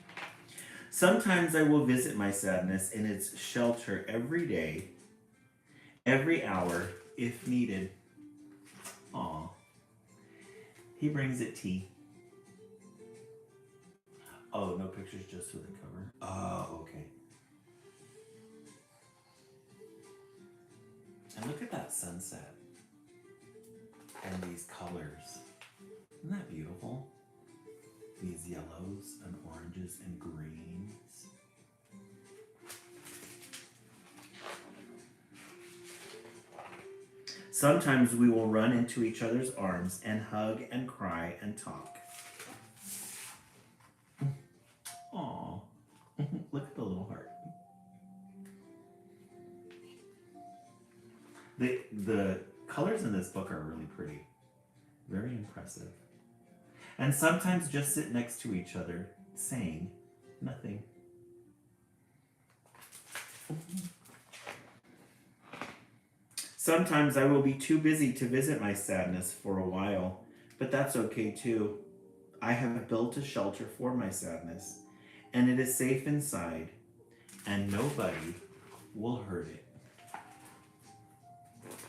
Sometimes I will visit my sadness in its shelter every day, every hour, if needed. Aw. He brings it tea. Oh, no pictures, just with the cover. Oh, okay. And look at that sunset. And these colors. Isn't that beautiful? These yellows and oranges and greens. Sometimes we will run into each other's arms and hug and cry and talk. Aw. Look at the little heart. The colors in this book are really pretty. Very impressive. And sometimes just sit next to each other, saying nothing. Sometimes I will be too busy to visit my sadness for a while, but that's okay too. I have built a shelter for my sadness, and it is safe inside, and nobody will hurt it.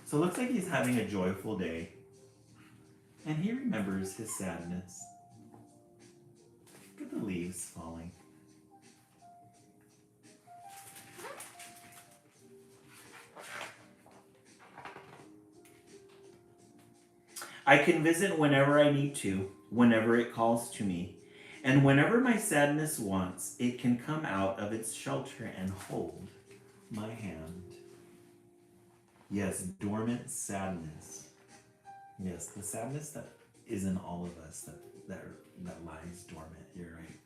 So it looks like he's having a joyful day. And he remembers his sadness. Look at the leaves falling. I can visit whenever I need to, whenever it calls to me. And whenever my sadness wants, it can come out of its shelter and hold my hand. Yes, dormant sadness. Yes, the sadness that is in all of us, that lies dormant. You're right.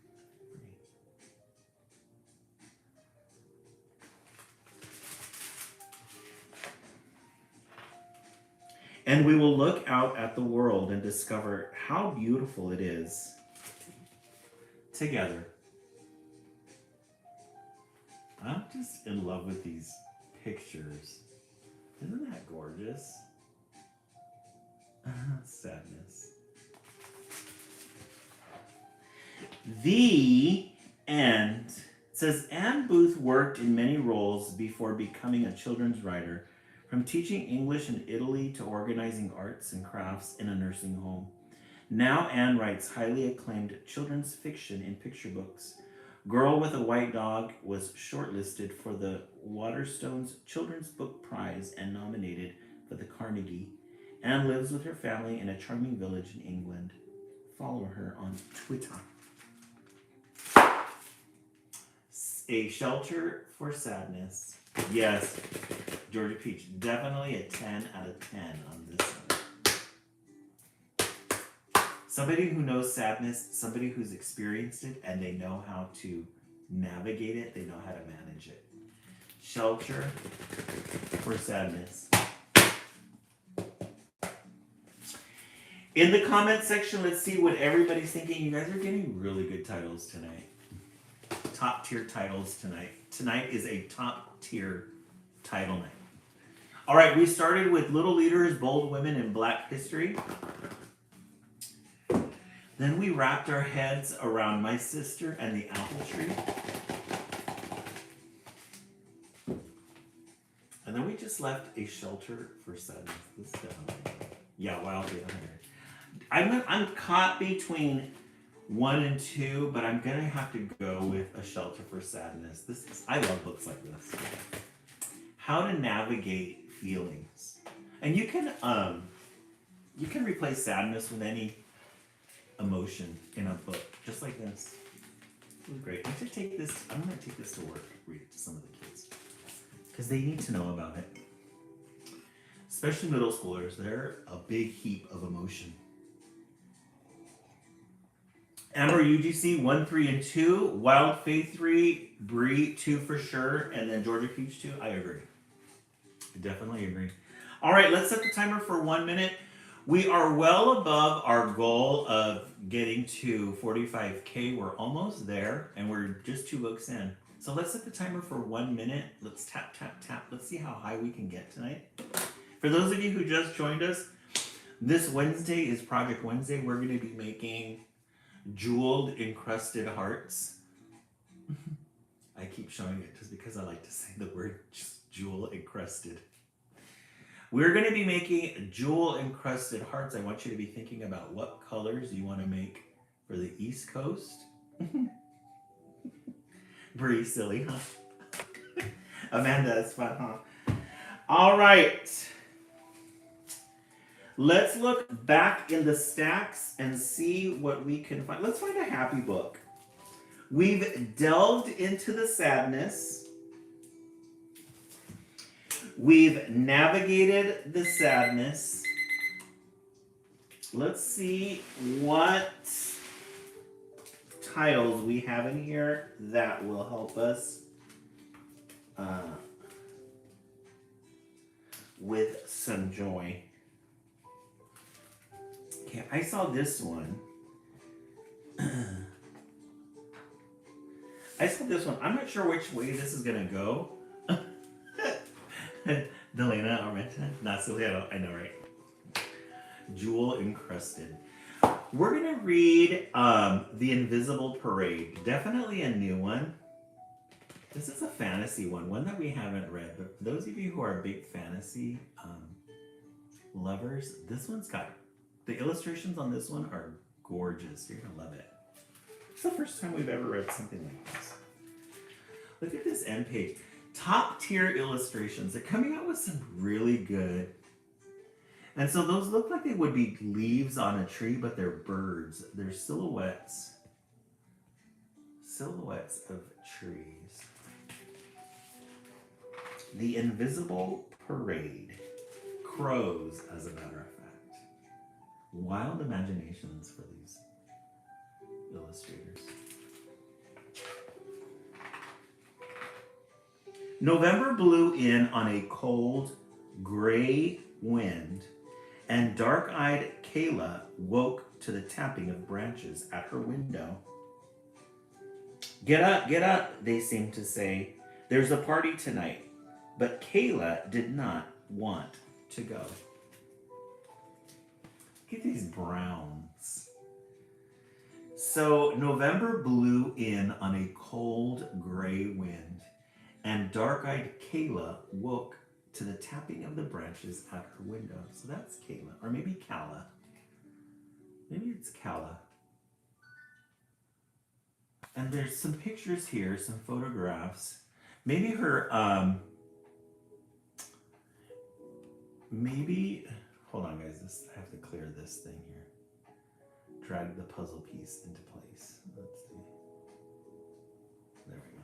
And we will look out at the world and discover how beautiful it is together. I'm just in love with these pictures. Isn't that gorgeous? Sadness. The end. It says Anne Booth worked in many roles before becoming a children's writer, from teaching English in Italy to organizing arts and crafts in a nursing home. Now Anne writes highly acclaimed children's fiction in picture books. Girl with a White Dog was shortlisted for the Waterstones Children's Book Prize and nominated for the Carnegie. Anne lives with her family in a charming village in England. Follow her on Twitter. A shelter for sadness. Yes, Georgia Peach. Definitely a 10 out of 10 on this one. Somebody who knows sadness, somebody who's experienced it, and they know how to navigate it, they know how to manage it. Shelter for sadness. In the comment section, let's see what everybody's thinking. You guys are getting really good titles tonight. Top tier titles tonight. Tonight is a top tier title night. All right, we started with Little Leaders, Bold Women in Black History. Then we wrapped our heads around My Sister and the Apple Tree. And then we just left A Shelter for Sadness. This definitely, yeah, Wild Rose. I'm caught between 1 and 2, but I'm gonna have to go with A Shelter for Sadness. I love books like this. How to navigate feelings, and you can replace sadness with any emotion in a book, just like this. This is great. I'm gonna take this to work, read it to some of the kids, because they need to know about it. Especially middle schoolers, they're a big heap of emotion. Amber UGC 1, 3, and 2. Wild Faith 3. Bree 2 for sure. And then Georgia Peach 2. I agree. I definitely agree. All right, let's set the timer for 1 minute. We are well above our goal of getting to 45K. We're almost there, and we're just 2 books in. So let's set the timer for 1 minute. Let's tap, tap, tap. Let's see how high we can get tonight. For those of you who just joined us, this Wednesday is Project Wednesday. We're going to be making jeweled encrusted hearts. I keep showing it just because I like to say the word jewel encrusted. We're going to be making jewel encrusted hearts. I want you to be thinking about what colors you want to make for the East Coast. Bree, silly, huh? Amanda, it's fun, huh? All right. Let's look back in the stacks and see what we can find. Let's find a happy book. We've delved into the sadness. We've navigated the sadness. Let's see what titles we have in here that will help us with some joy. Okay, I saw this one. I'm not sure which way this is gonna go. Delana Armenta, not silly. I know, right? Jewel encrusted. We're gonna read The Invisible Parade. Definitely a new one. This is a fantasy one that we haven't read. But for those of you who are big fantasy lovers, this one's got the illustrations on this one are gorgeous. You're gonna love it. It's the first time we've ever read something like this. Look at this end page. Top tier illustrations. They're coming out with some really good. And so those look like they would be leaves on a tree, but they're birds. They're silhouettes. Silhouettes of trees. The Invisible Parade. Crows, as a matter of fact. Wild imaginations for these illustrators. November blew in on a cold, gray wind, and dark-eyed Kayla woke to the tapping of branches at her window. Get up, they seemed to say. There's a party tonight. But Kayla did not want to go. Look at these browns. So November blew in on a cold, gray wind, and dark-eyed Kayla woke to the tapping of the branches at her window. So that's Kayla, or maybe Kala. Maybe it's Kala. And there's some pictures here, some photographs. Maybe her, hold on guys, I have to clear this thing here. Drag the puzzle piece into place. Let's see. There we go.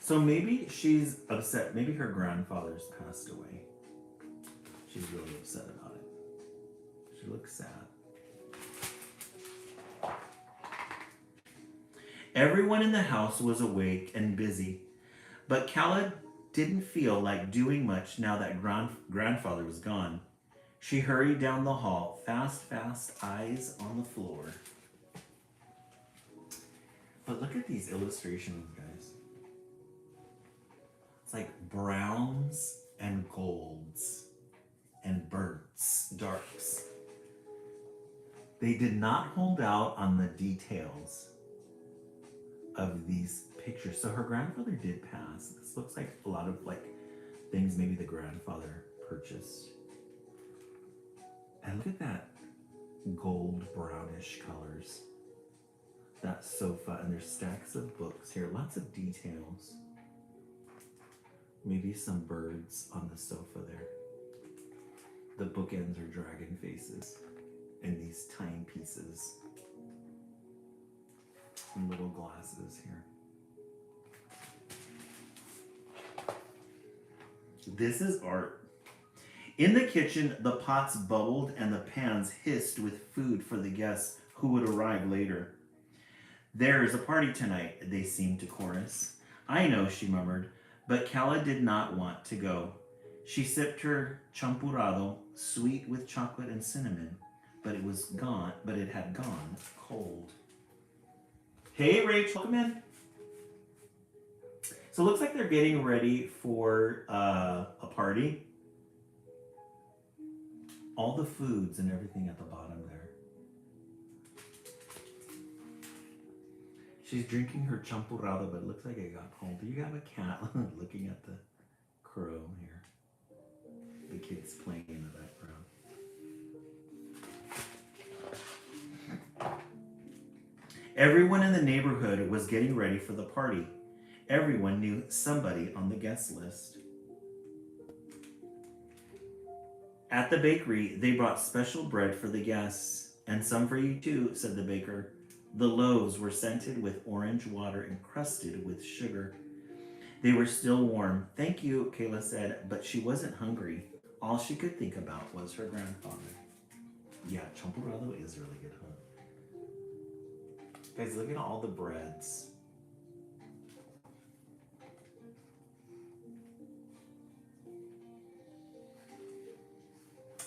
So maybe she's upset. Maybe her grandfather's passed away. She's really upset about it. She looks sad. Everyone in the house was awake and busy, but Kala didn't feel like doing much now that grandfather was gone. She hurried down the hall, fast, fast, eyes on the floor. But look at these illustrations, guys. It's like browns and golds and burns, darks. They did not hold out on the details of these pictures. So her grandfather did pass. This looks like a lot of like things maybe the grandfather purchased. And look at that gold brownish colors. That sofa, and there's stacks of books here. Lots of details. Maybe some birds on the sofa there. The bookends are dragon faces and these timepieces and little glasses here. This is art. In the kitchen, the pots bubbled and the pans hissed with food for the guests who would arrive later. There is a party tonight, they seemed to chorus. I know, she murmured, but Calla did not want to go. She sipped her champurrado, sweet with chocolate and cinnamon, but it had gone cold. Hey, Rachel, come in. So it looks like they're getting ready for a party. All the foods and everything at the bottom there. She's drinking her champurrado, but it looks like it got cold. You have a cat looking at the crow here. The kids playing in the background. Everyone in the neighborhood was getting ready for the party. Everyone knew somebody on the guest list. At the bakery, they brought special bread for the guests, and some for you too, said the baker. The loaves were scented with orange water encrusted with sugar. They were still warm. Thank you, Kayla said, but she wasn't hungry. All she could think about was her grandfather. Yeah, champurrado is really good, huh? Guys, look at all the breads.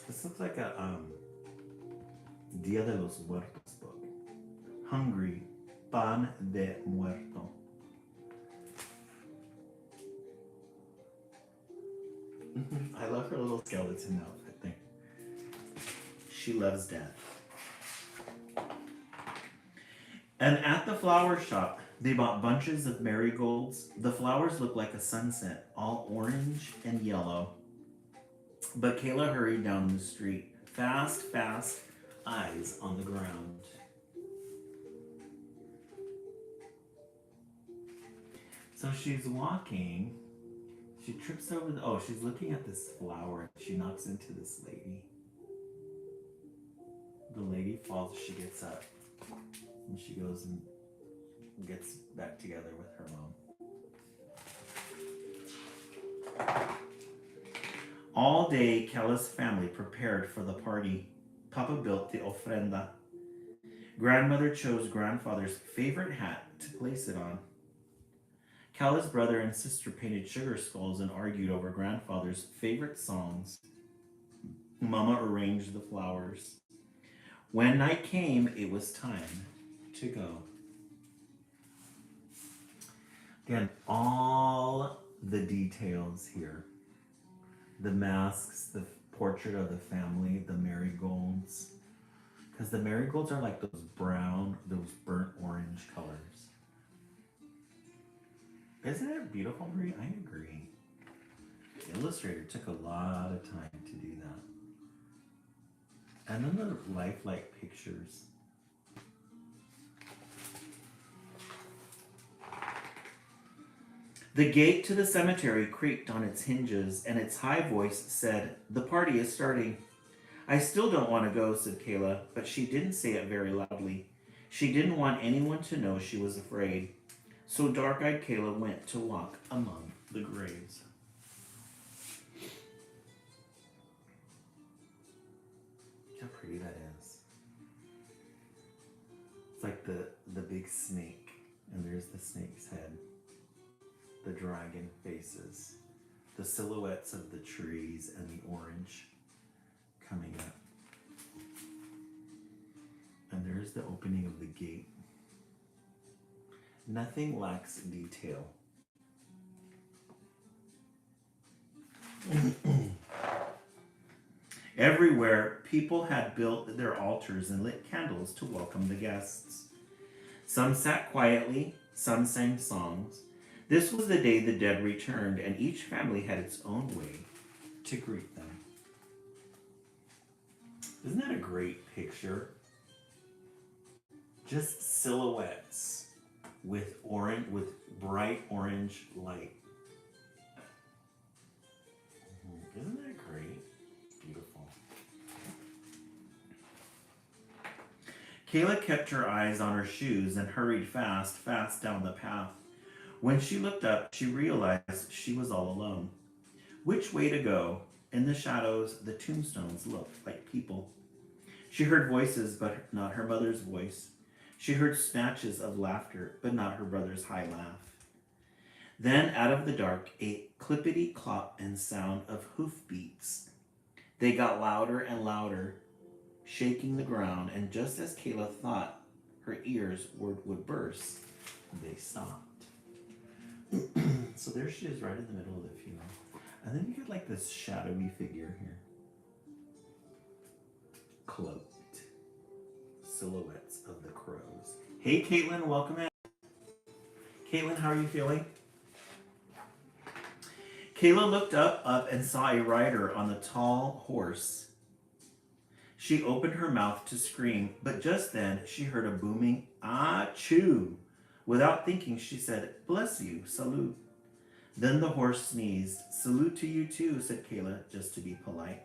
This looks like a Dia de los Muertos book. Hungry, pan de muerto. I love her little skeleton outfit thing. She loves death. And at the flower shop, they bought bunches of marigolds. The flowers looked like a sunset, all orange and yellow. But Kayla hurried down the street, fast, fast, eyes on the ground. So she's walking. She trips over she's looking at this flower. She knocks into this lady. The lady falls, she gets up. And she goes and gets back together with her mom. All day, Calla's family prepared for the party. Papa built the ofrenda. Grandmother chose grandfather's favorite hat to place it on. Calla's brother and sister painted sugar skulls and argued over grandfather's favorite songs. Mama arranged the flowers. When night came, it was time to go. Again, all the details here. The masks, the portrait of the family, the marigolds. Because the marigolds are like those brown, those burnt orange colors. Isn't it beautiful, Marie? I agree. The illustrator took a lot of time to do that. And then the lifelike pictures. The gate to the cemetery creaked on its hinges, and its high voice said, "The party is starting." "I still don't want to go," said Kayla, but she didn't say it very loudly. She didn't want anyone to know she was afraid. So dark-eyed Kayla went to walk among the graves. Look how pretty that is. It's like the big snake, and there's the snake's head. The dragon faces, the silhouettes of the trees and the orange coming up. And there's the opening of the gate. Nothing lacks detail. Everywhere, people had built their altars and lit candles to welcome the guests. Some sat quietly, some sang songs. This was the day the dead returned, and each family had its own way to greet them. Isn't that a great picture? Just silhouettes with bright orange light. Isn't that great? Beautiful. Kayla kept her eyes on her shoes and hurried fast down the path. When she looked up, she realized she was all alone. Which way to go? In the shadows, the tombstones looked like people. She heard voices, but not her mother's voice. She heard snatches of laughter, but not her brother's high laugh. Then out of the dark, a clippity-clop and sound of hoofbeats. They got louder and louder, shaking the ground, and just as Kayla thought her ears would burst, they stopped. So there she is right in the middle of the funeral. And then you get like this shadowy figure here. Cloaked. Silhouettes of the crows. Hey Caitlin, welcome in. Caitlin, how are you feeling? Kayla looked up and saw a rider on the tall horse. She opened her mouth to scream, but just then she heard a booming achoo. Without thinking, she said, "Bless you, salute." Then the horse sneezed. "Salute to you too," said Kayla, just to be polite.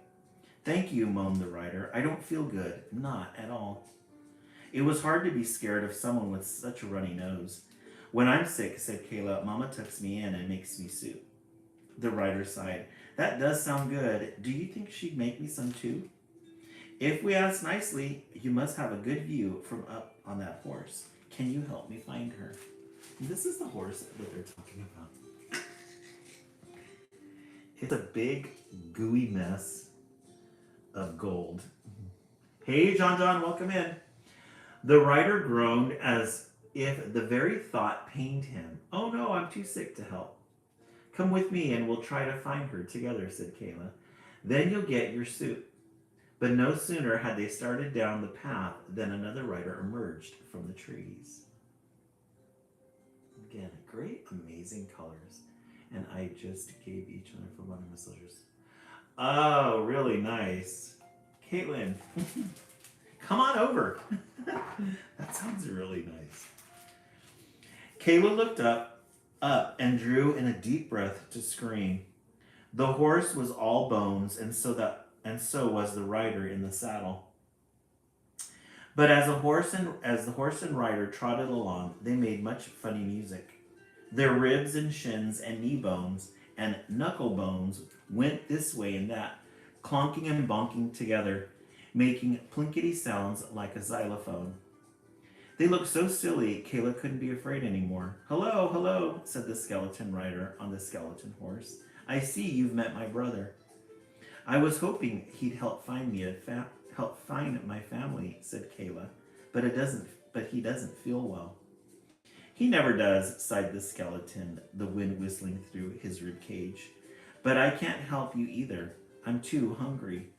"Thank you," moaned the rider. "I don't feel good, not at all." It was hard to be scared of someone with such a runny nose. "When I'm sick," said Kayla, "Mama tucks me in and makes me soup." The rider sighed. "That does sound good. Do you think she'd make me some too?" "If we ask nicely, you must have a good view from up on that horse. Can you help me find her?" And this is the horse that they're talking about. It's a big, gooey mess of gold. Hey, John, welcome in. The rider groaned as if the very thought pained him. "Oh no, I'm too sick to help." "Come with me and we'll try to find her together," said Kayla. "Then you'll get your soup." But no sooner had they started down the path than another rider emerged from the trees. Again, great, amazing colors. And I just gave each one for one of my soldiers. Oh, really nice. Caitlin, come on over. That sounds really nice. Kayla looked up and drew in a deep breath to scream. The horse was all bones, and so was the rider in the saddle. But as the horse and rider trotted along, they made much funny music. Their ribs and shins and knee bones and knuckle bones went this way and that, clonking and bonking together, making plinkety sounds like a xylophone. They looked so silly, Kayla couldn't be afraid anymore. "Hello, hello," said the skeleton rider on the skeleton horse. "I see you've met my brother." "I was hoping he'd help find my family," said Kayla, but he doesn't feel well." "He never does," sighed the skeleton, the wind whistling through his rib cage. "But I can't help you either. I'm too hungry."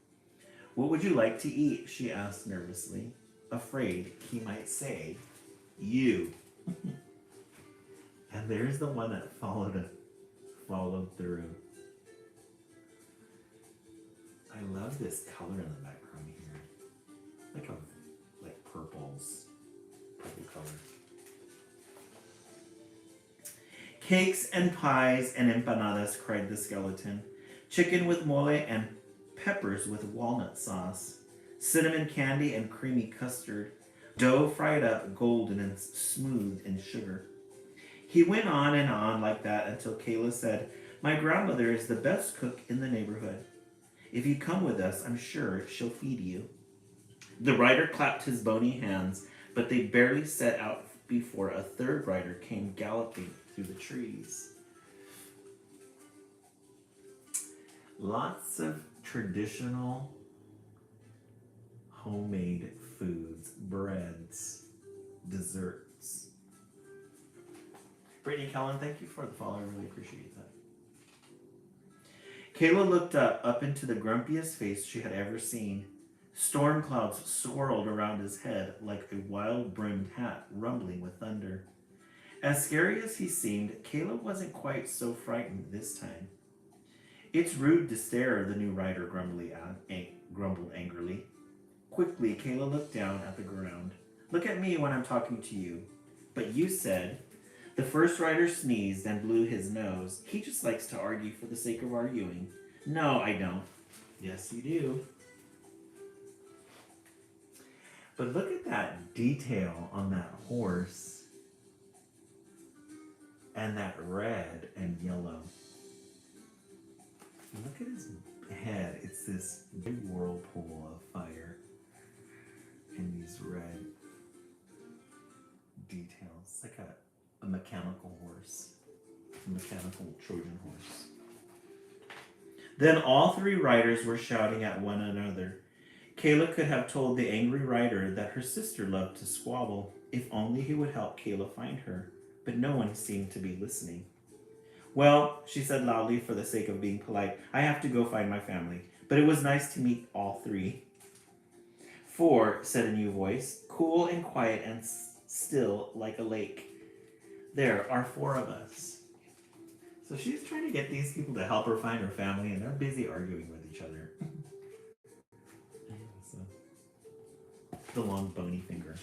"What would you like to eat?" she asked nervously, afraid he might say, "You." And there's the one that followed through. I love this color in the background here. Like purple color. "Cakes and pies and empanadas," cried the skeleton. "Chicken with mole and peppers with walnut sauce. Cinnamon candy and creamy custard. Dough fried up golden and smooth in sugar." He went on like that until Kayla said, "My grandmother is the best cook in the neighborhood. If you come with us, I'm sure she'll feed you." The rider clapped his bony hands, but they barely set out before a third rider came galloping through the trees. Lots of traditional homemade foods, breads, desserts. Brittany Kellen, thank you for the follow. I really appreciate that. Kayla looked up into the grumpiest face she had ever seen. Storm clouds swirled around his head like a wild-brimmed hat rumbling with thunder. As scary as he seemed, Kayla wasn't quite so frightened this time. It's rude to stare, the new rider grumbled angrily. Quickly, Kayla looked down at the ground. Look at me when I'm talking to you. But you said... The first rider sneezed and blew his nose. He just likes to argue for the sake of arguing. No, I don't. Yes, you do. But look at that detail on that horse. And that red and yellow. Look at his head. It's this big whirlpool of fire. And these red details. Like a mechanical horse. A mechanical Trojan horse. Then all three riders were shouting at one another. Kayla could have told the angry rider that her sister loved to squabble, if only he would help Kayla find her, but no one seemed to be listening. Well, she said loudly for the sake of being polite, I have to go find my family, but it was nice to meet all three. 4, said a new voice, cool and quiet and still like a lake. There are 4 of us. So she's trying to get these people to help her find her family, and they're busy arguing with each other. So, the long bony finger.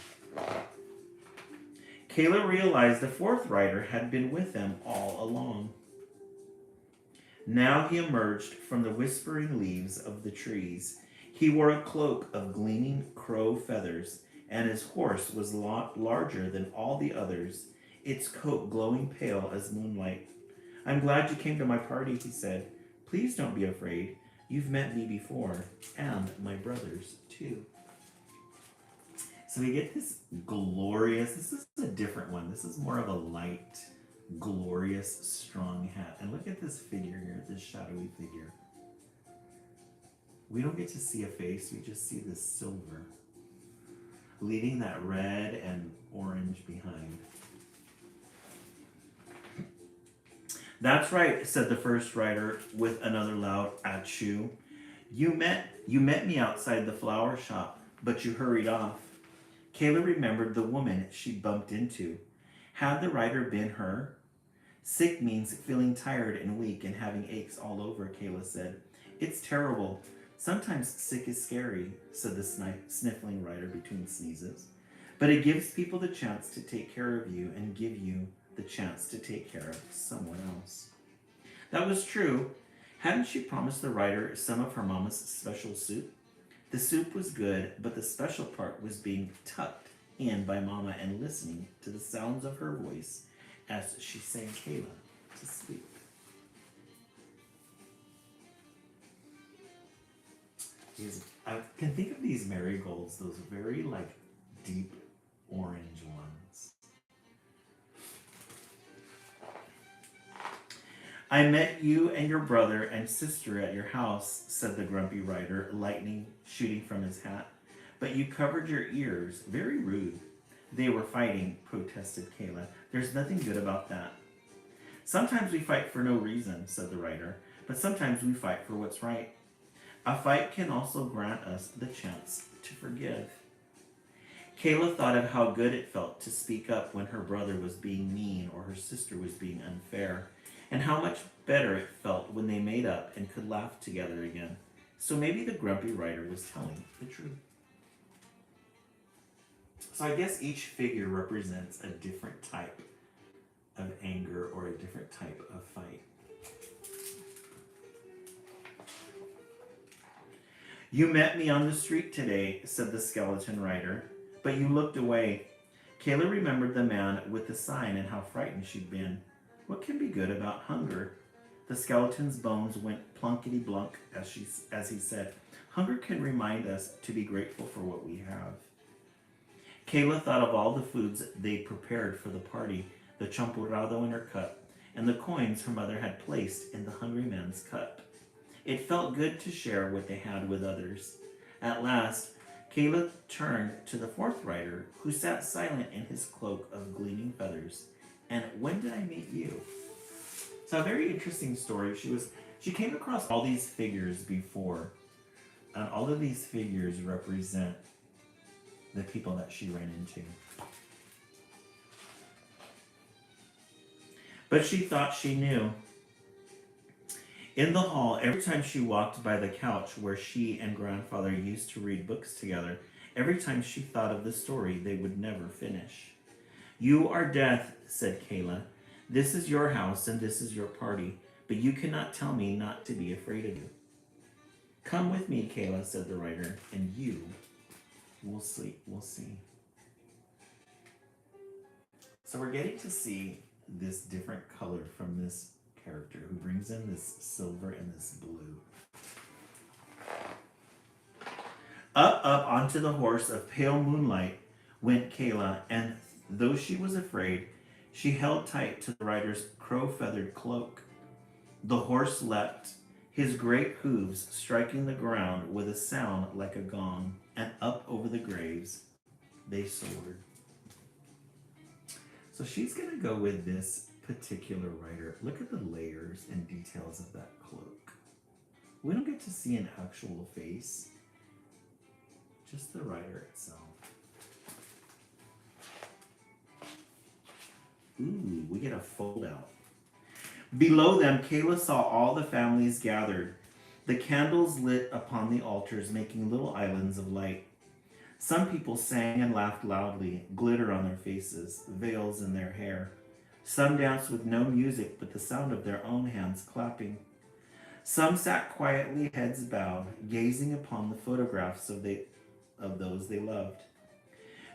Kayla realized the 4th rider had been with them all along. Now he emerged from the whispering leaves of the trees. He wore a cloak of gleaming crow feathers, and his horse was a lot larger than all the others, its coat glowing pale as moonlight. I'm glad you came to my party, he said. Please don't be afraid. You've met me before, and my brothers, too. So we get this glorious, this is a different one. This is more of a light, glorious, strong hat. And look at this figure here, this shadowy figure. We don't get to see a face, we just see this silver, leaving that red and orange behind. That's right, said the first rider with another loud achoo. You met me outside the flower shop, but you hurried off. Kayla remembered the woman she bumped into. Had the rider been her? Sick means feeling tired and weak and having aches all over, Kayla said. It's terrible. Sometimes sick is scary, said the sniffling rider between sneezes. But it gives people the chance to take care of you and give you the chance to take care of someone else. That was true. Hadn't she promised the rider some of her mama's special soup? The soup was good, but the special part was being tucked in by Mama and listening to the sounds of her voice as she sang Kayla to sleep. I can think of these marigolds, those very deep orange ones. I met you and your brother and sister at your house, said the grumpy rider, lightning shooting from his hat. But you covered your ears. Very rude. They were fighting, protested Kayla. There's nothing good about that. Sometimes we fight for no reason, said the rider, but sometimes we fight for what's right. A fight can also grant us the chance to forgive. Kayla thought of how good it felt to speak up when her brother was being mean or her sister was being unfair, and how much better it felt when they made up and could laugh together again. So maybe the grumpy rider was telling the truth. So I guess each figure represents a different type of anger or a different type of fight. You met me on the street today, said the skeleton rider, but you looked away. Kayla remembered the man with the sign and how frightened she'd been. What can be good about hunger? The skeleton's bones went plunkety-blunk as he said, hunger can remind us to be grateful for what we have. Kayla thought of all the foods they prepared for the party, the champurrado in her cup, and the coins her mother had placed in the hungry man's cup. It felt good to share what they had with others. At last, Kayla turned to the fourth rider, who sat silent in his cloak of gleaming feathers. And when did I meet you? So a very interesting story. She came across all these figures before, and all of these figures represent the people that she ran into. But she thought she knew. In the hall, every time she walked by the couch where she and grandfather used to read books together, every time she thought of the story they would never finish. You are death, said Kayla. This is your house and this is your party, but you cannot tell me not to be afraid of you. Come with me, Kayla, said the writer, and you will see. So we're getting to see this different color from this character who brings in this silver and this blue. Up onto the horse of pale moonlight went Kayla, and though she was afraid, she held tight to the rider's crow-feathered cloak. The horse leapt, his great hooves striking the ground with a sound like a gong, and up over the graves they soared. So she's going to go with this particular rider. Look at the layers and details of that cloak. We don't get to see an actual face, just the rider itself. Ooh, we get a fold out. Below them, Kayla saw all the families gathered, the candles lit upon the altars, making little islands of light. Some people sang and laughed loudly, glitter on their faces, veils in their hair. Some danced with no music but the sound of their own hands clapping. Some sat quietly, heads bowed, gazing upon the photographs of those they loved.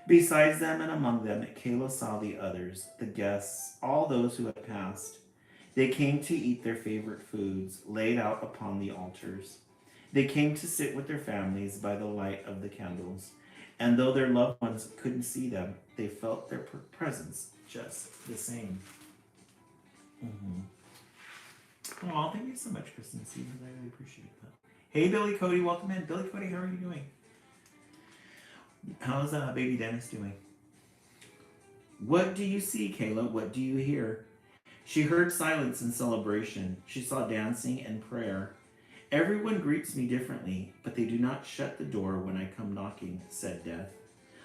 Besides them and among them, Kayla saw the others, the guests, all those who had passed. They came to eat their favorite foods, laid out upon the altars. They came to sit with their families by the light of the candles. And though their loved ones couldn't see them, they felt their presence just the same. Oh, thank you so much, Kristen Stevens. I really appreciate that. Hey, Billy Cody, welcome in. Billy Cody, how are you doing? How's baby Dennis doing? What do you see, Kayla? What do you hear? She heard silence and celebration. She saw dancing and prayer. Everyone greets me differently, but they do not shut the door when I come knocking, said Death.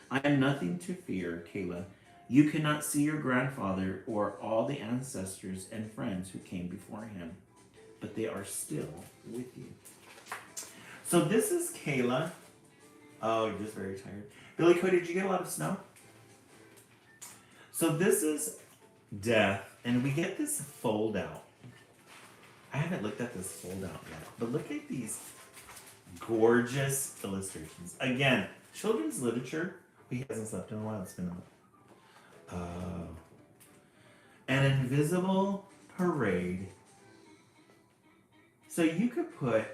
I am nothing to fear, Kayla. You cannot see your grandfather or all the ancestors and friends who came before him, but they are still with you. So this is Kayla. Oh, you're just very tired. Billy Cody, did you get a lot of snow? So this is Death, and we get this fold out. I haven't looked at this fold out yet, but look at these gorgeous illustrations. Again, children's literature. He hasn't slept in a while. It's been an invisible parade. So you could put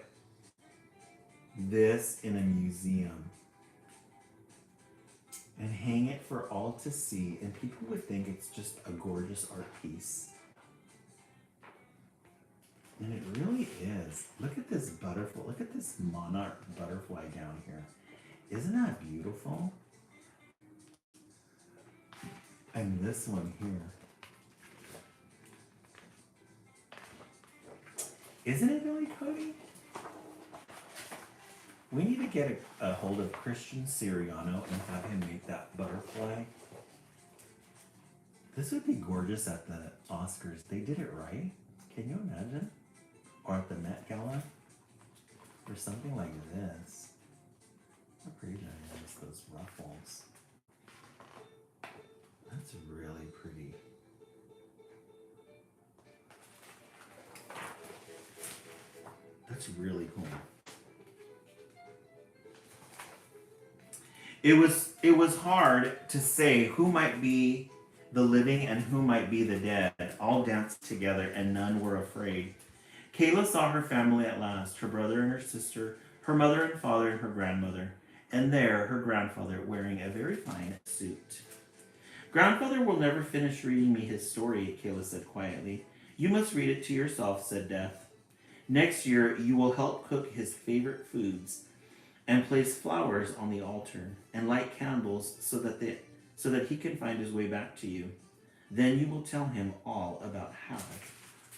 this in a museum and hang it for all to see, and people would think it's just a gorgeous art piece. And it really is. Look at this butterfly. Look at this monarch butterfly down here. Isn't that beautiful? And this one here. Isn't it, Billy Cody? We need to get a hold of Christian Siriano and have him make that butterfly. This would be gorgeous at the Oscars. They did it right. Can you imagine? Or at the Met Gala, or something like this. How pretty that is, those ruffles. That's really pretty. That's really cool. It was hard to say who might be the living and who might be the dead. All danced together and none were afraid. Kayla saw her family at last, her brother and her sister, her mother and father and her grandmother, and there her grandfather wearing a very fine suit. Grandfather will never finish reading me his story, Kayla said quietly. You must read it to yourself, said Death. Next year you will help cook his favorite foods, and place flowers on the altar and light candles so that he can find his way back to you. Then you will tell him all about how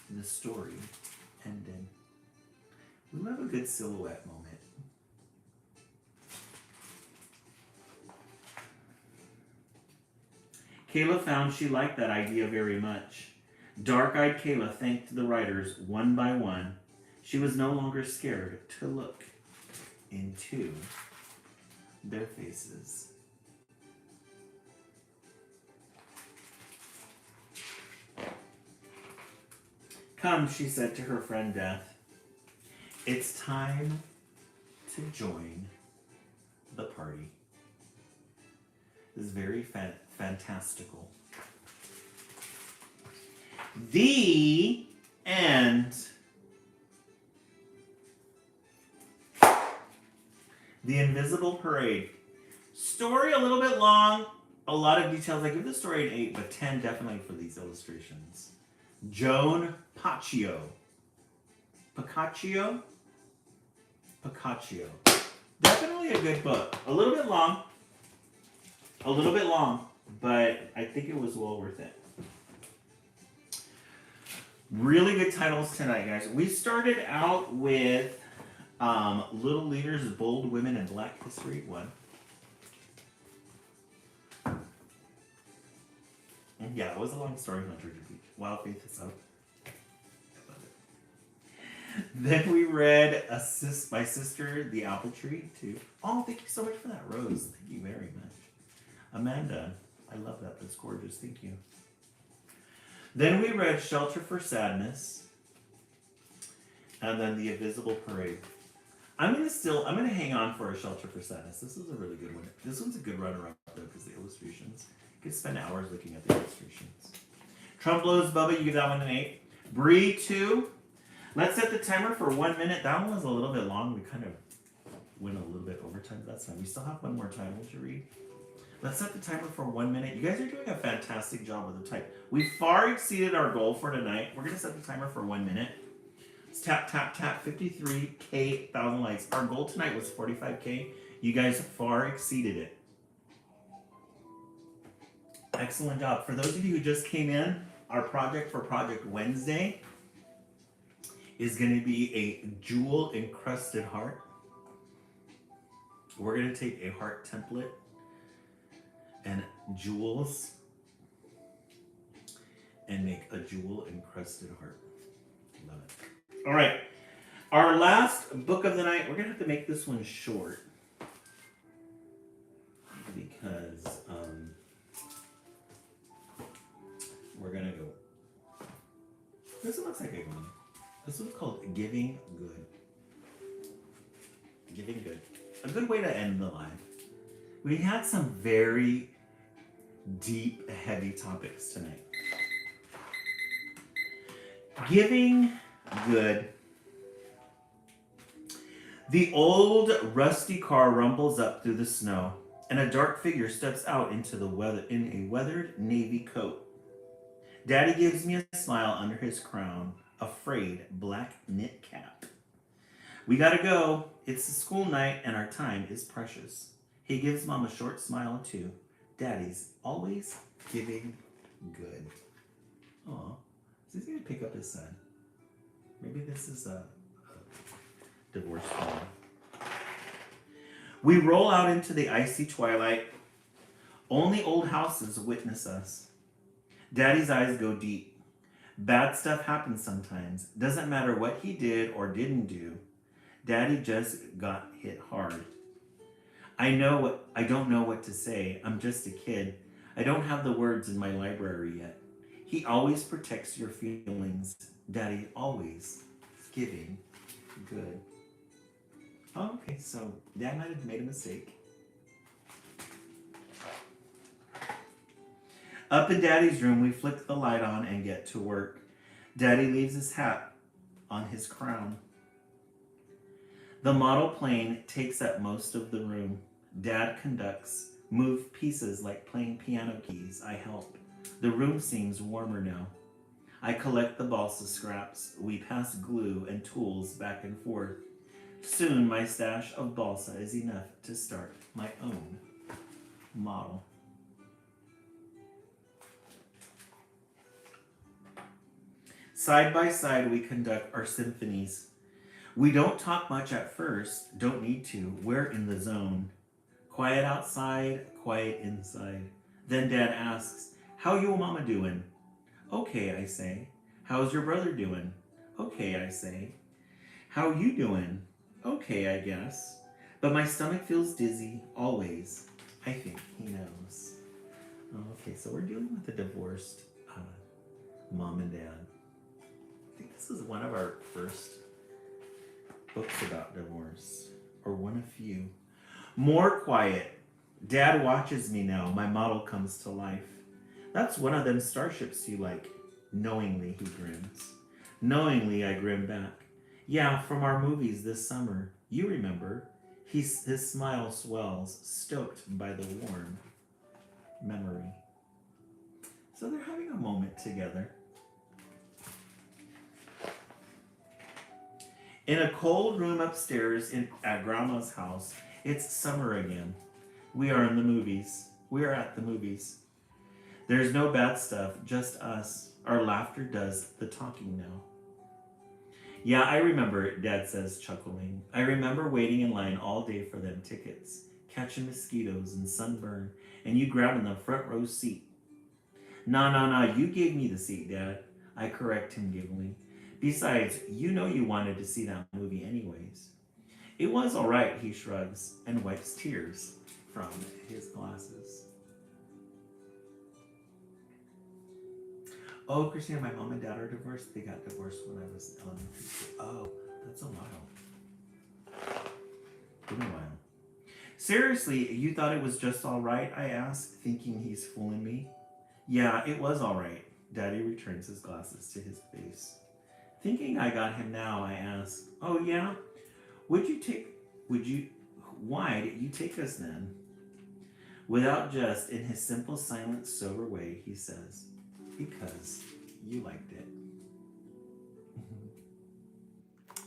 the story ended. We love a good silhouette moment. Kayla found she liked that idea very much. Dark-eyed Kayla thanked the writers one by one. She was no longer scared to look into their faces. Come, she said to her friend Death. It's time to join the party. This is very fantastical. The end. The Invisible Parade. Story a little bit long, a lot of details. I give the story an 8, but 10 definitely for these illustrations. Joan Paccio. Paccio? Paccio. Definitely a good book. A little bit long. A little bit long, but I think it was well worth it. Really good titles tonight, guys. We started out with Little Leaders, Bold Women in Black History 1. Yeah, it was a long story on Georgia Beach. Wild Faith is out. I love it. Then we read My Sister, The Apple Tree, too. Oh, thank you so much for that, Rose. Thank you very much. Amanda, I love that. That's gorgeous. Thank you. Then we read Shelter for Sadness. And then The Invisible Parade. I'm gonna hang on for a Shelter for Sadness. This is a really good one. This one's a good runner-up though, because the illustrations. You could spend hours looking at the illustrations. Trump Blows, Bubba, you give that one an 8. Bree 2. Let's set the timer for 1 minute. That one was a little bit long. We kind of went a little bit over time. That's fine. We still have one more title to read. Let's set the timer for 1 minute. You guys are doing a fantastic job with the type. We far exceeded our goal for tonight. We're gonna set the timer for 1 minute. Let's tap, tap, tap, 53K, 1,000 likes. Our goal tonight was 45K. You guys far exceeded it. Excellent job. For those of you who just came in, our project for Project Wednesday is gonna be a jewel encrusted heart. We're gonna take a heart template and jewels and make a jewel encrusted heart. Love it. All right, our last book of the night. We're gonna have to make this one short because we're gonna go. This one looks like a good one. This one's called Giving Good. Giving Good. A good way to end the live. We had some very deep, heavy topics tonight. Giving Good. The old rusty car rumbles up through the snow, and a dark figure steps out into the weather in a weathered navy coat. Daddy gives me a smile under his crown, a frayed black knit cap. We gotta go. It's the school night, and our time is precious. He gives Mom a short smile, too. Daddy's always giving good. Aw. Is he going to pick up his son? Maybe this is a divorce family. We roll out into the icy twilight. Only old houses witness us. Daddy's eyes go deep. Bad stuff happens sometimes. Doesn't matter what he did or didn't do. Daddy just got hit hard. I don't know what to say. I'm just a kid. I don't have the words in my library yet. He always protects your feelings. Daddy always giving good. Oh, okay, so Dad might have made a mistake. Up in Daddy's room, we flick the light on and get to work. Daddy leaves his hat on his crown. The model plane takes up most of the room. Dad conducts, move pieces like playing piano keys. I help. The room seems warmer now. I collect the balsa scraps. We pass glue and tools back and forth. Soon my stash of balsa is enough to start my own model. Side by side, we conduct our symphonies. We don't talk much at first, don't need to. We're in the zone. Quiet outside, quiet inside. Then Dad asks, "How you and Mama doing?" "Okay," I say. "How's your brother doing?" "Okay," I say. "How you doing?" "Okay, I guess." But my stomach feels dizzy, always. I think he knows. Okay, so we're dealing with a divorced mom and dad. I think this is one of our first books about divorce, or one of few. More quiet. Dad watches me now. My model comes to life. "That's one of them starships you like." Knowingly, he grins. Knowingly, I grin back. "Yeah, from our movies this summer. You remember." His smile swells, stoked by the warm memory. So they're having a moment together. In a cold room upstairs at Grandma's house, it's summer again. We are in the movies. We are at the movies. There's no bad stuff, just us. Our laughter does the talking now. "Yeah, I remember," Dad says, chuckling. "I remember waiting in line all day for them tickets, catching mosquitoes and sunburn, and you grabbing the front row seat." Nah, you gave me the seat, Dad." I correct him, giggling. "Besides, you know you wanted to see that movie anyways." "It was all right," he shrugs and wipes tears from his glasses. Oh, Christina, my mom and dad are divorced. They got divorced when I was in elementary school. Oh, that's a while. Been a while. "Seriously, you thought it was just all right?" I ask, thinking he's fooling me. "Yeah, it was all right." Daddy returns his glasses to his face. Thinking I got him now, I ask, "Oh yeah? Why did you take us then?" Without just, in his simple, silent, sober way, he says, "Because you liked it."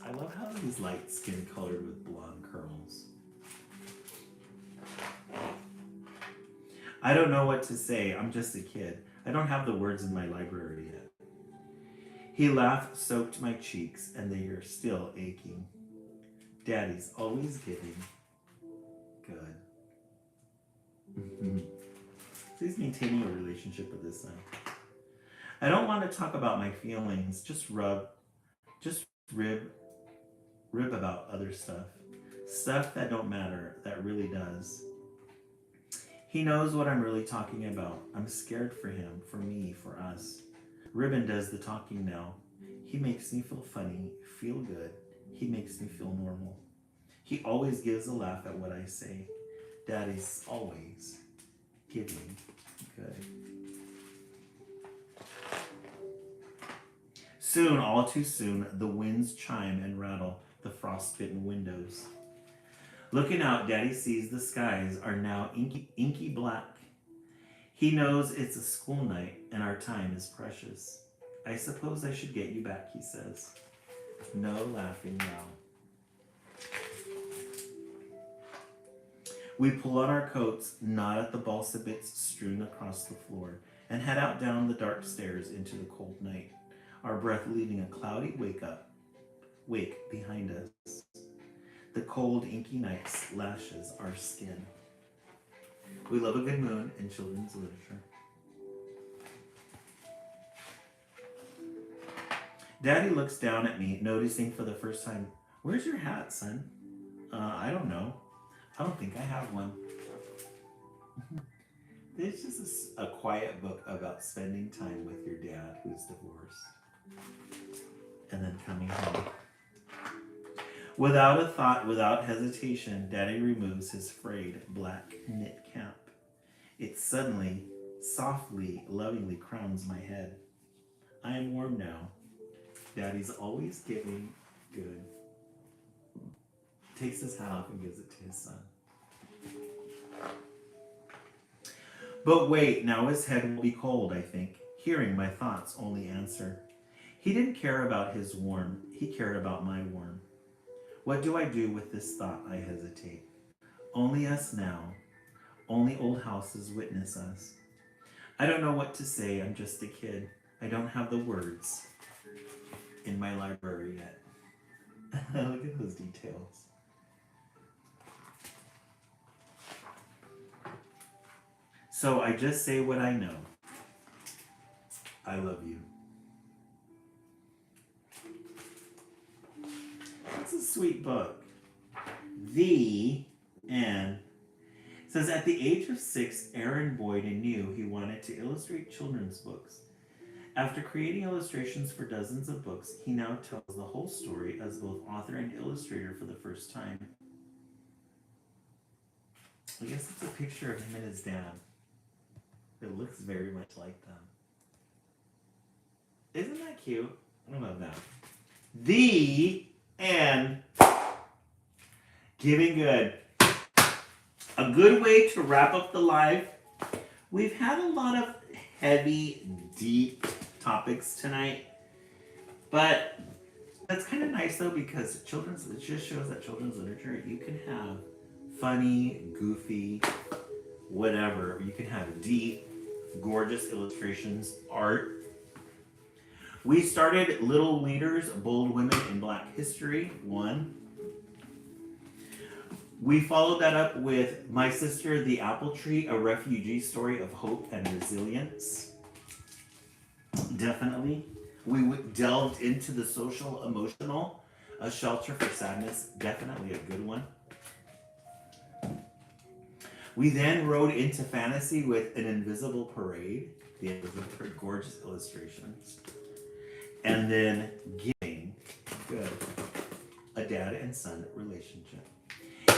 I love how he's light skin colored with blonde curls. I don't know what to say. I'm just a kid. I don't have the words in my library yet. He laughed, soaked my cheeks, and they are still aching. Daddy's always giving. Good. He's maintaining a relationship with his son. I don't want to talk about my feelings. Just rib about other stuff. Stuff that don't matter, that really does. He knows what I'm really talking about. I'm scared for him, for me, for us. Ribbon does the talking now. He makes me feel funny, feel good. He makes me feel normal. He always gives a laugh at what I say. Daddy's always giving good. Soon, all too soon, the winds chime and rattle the frostbitten windows. Looking out, Daddy sees the skies are now inky black. He knows it's a school night and our time is precious. I suppose I should get you back, he says. No laughing now. We pull on our coats, nod at the balsa bits strewn across the floor, and head out down the dark stairs into the cold night, our breath leaving a cloudy wake behind us. The cold, inky night lashes our skin. We love a good moon in children's literature. Daddy looks down at me, noticing for the first time, "Where's your hat, son?" I don't know. I don't think I have one. It's just a quiet book about spending time with your dad who's divorced. And then coming home. Without a thought, without hesitation, Daddy removes his frayed black knit cap. It suddenly, softly, lovingly crowns my head. I am warm now. Daddy's always giving good. Takes his hat off and gives it to his son. But wait, now his head will be cold, I think. Hearing my thoughts only answer. He didn't care about his warm. He cared about my warm. What do I do with this thought? I hesitate. Only us now. Only old houses witness us. I don't know what to say. I'm just a kid. I don't have the words in my library yet. Look at those details. So I just say what I know. I love you. It's a sweet book. The end. It says, at the age of 6, Aaron Boyd knew he wanted to illustrate children's books. After creating illustrations for dozens of books, he now tells the whole story as both author and illustrator for the first time. I guess it's a picture of him and his dad. It looks very much like them. Isn't that cute? I love that. The end. Giving good. A good way to wrap up the live. We've had a lot of heavy, deep topics tonight, but that's kind of nice though, because it just shows that children's literature, you can have funny, goofy, whatever. You can have deep, gorgeous illustrations, art. We started Little Leaders, Bold Women in Black History 1. We followed that up with My Sister, the Apple Tree, a refugee story of hope and resilience. Definitely. We delved into the social emotional, A Shelter for Sadness, definitely a good one. We then rode into fantasy with An Invisible Parade, the Invisible Parade, gorgeous illustrations. And then Giving Good, a dad and son relationship.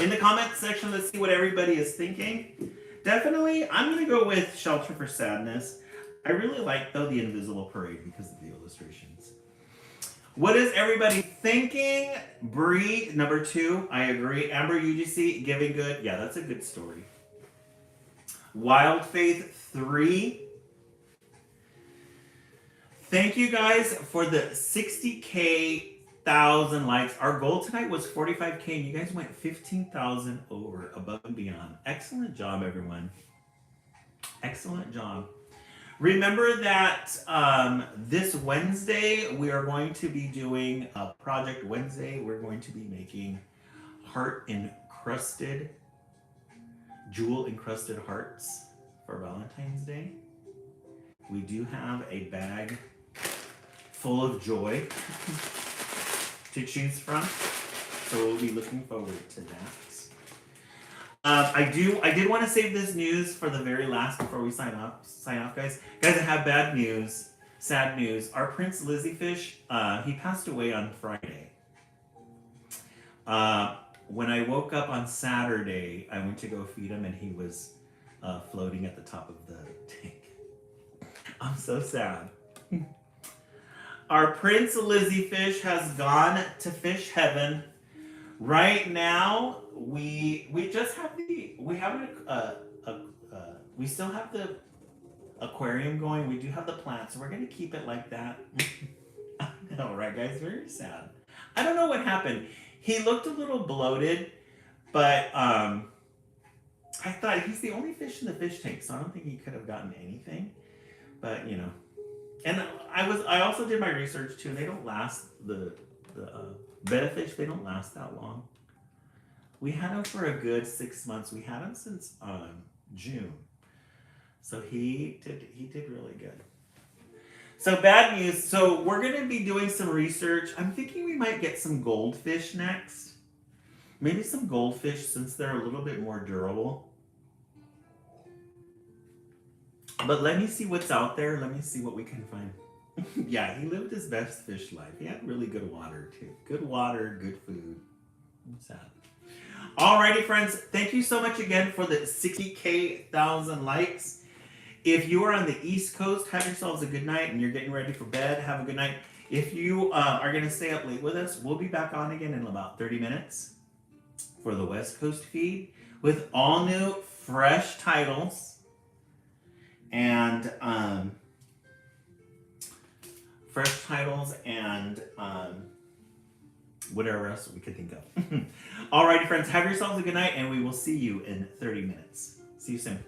In the comment section, let's see what everybody is thinking. Definitely, I'm going to go with Shelter for Sadness. I really like, though, The Invisible Parade because of the illustrations. What is everybody thinking? Bree, number 2, I agree. Amber UGC, Giving Good. Yeah, that's a good story. Wild Faith 3. Thank you guys for the 60,000 likes. Our goal tonight was 45K, and you guys went 15,000 over, above and beyond. Excellent job, everyone. Excellent job. Remember that this Wednesday, we are going to be doing a Project Wednesday. We're going to be making heart-encrusted, jewel-encrusted hearts for Valentine's Day. We do have a bag full of joy to choose from, so we'll be looking forward to that. I did want to save this news for the very last before we sign off, guys. Guys, I have bad news, sad news. Our Prince Lizzie Fish, he passed away on Friday. When I woke up on Saturday, I went to go feed him, and he was floating at the top of the tank. I'm so sad. Our Prince Lizzie Fish has gone to fish heaven. Right now, we just have we still have the aquarium going. We do have the plants, so we're gonna keep it like that. I know, right, guys? Very sad. I don't know what happened. He looked a little bloated, but I thought he's the only fish in the fish tank, so I don't think he could have gotten anything. But you know, and I also did my research too. They don't last the betta fish. They don't last that long. We had him for a good 6 months. We had him since June, so he did really good. So bad news. So we're gonna be doing some research. I'm thinking we might get some goldfish next. Maybe some goldfish since they're a little bit more durable. But let me see what's out there. Let me see what we can find. Yeah, he lived his best fish life. He had really good water too. Good water, good food. I'm sad. Alrighty, friends. Thank you so much again for the 60,000 likes. If you are on the East Coast, have yourselves a good night, and you're getting ready for bed, have a good night. If you are going to stay up late with us, we'll be back on again in about 30 minutes for the West Coast feed with all new, fresh titles. And whatever else we could think of. Alrighty, friends, have yourselves a good night, and we will see you in 30 minutes. See you soon.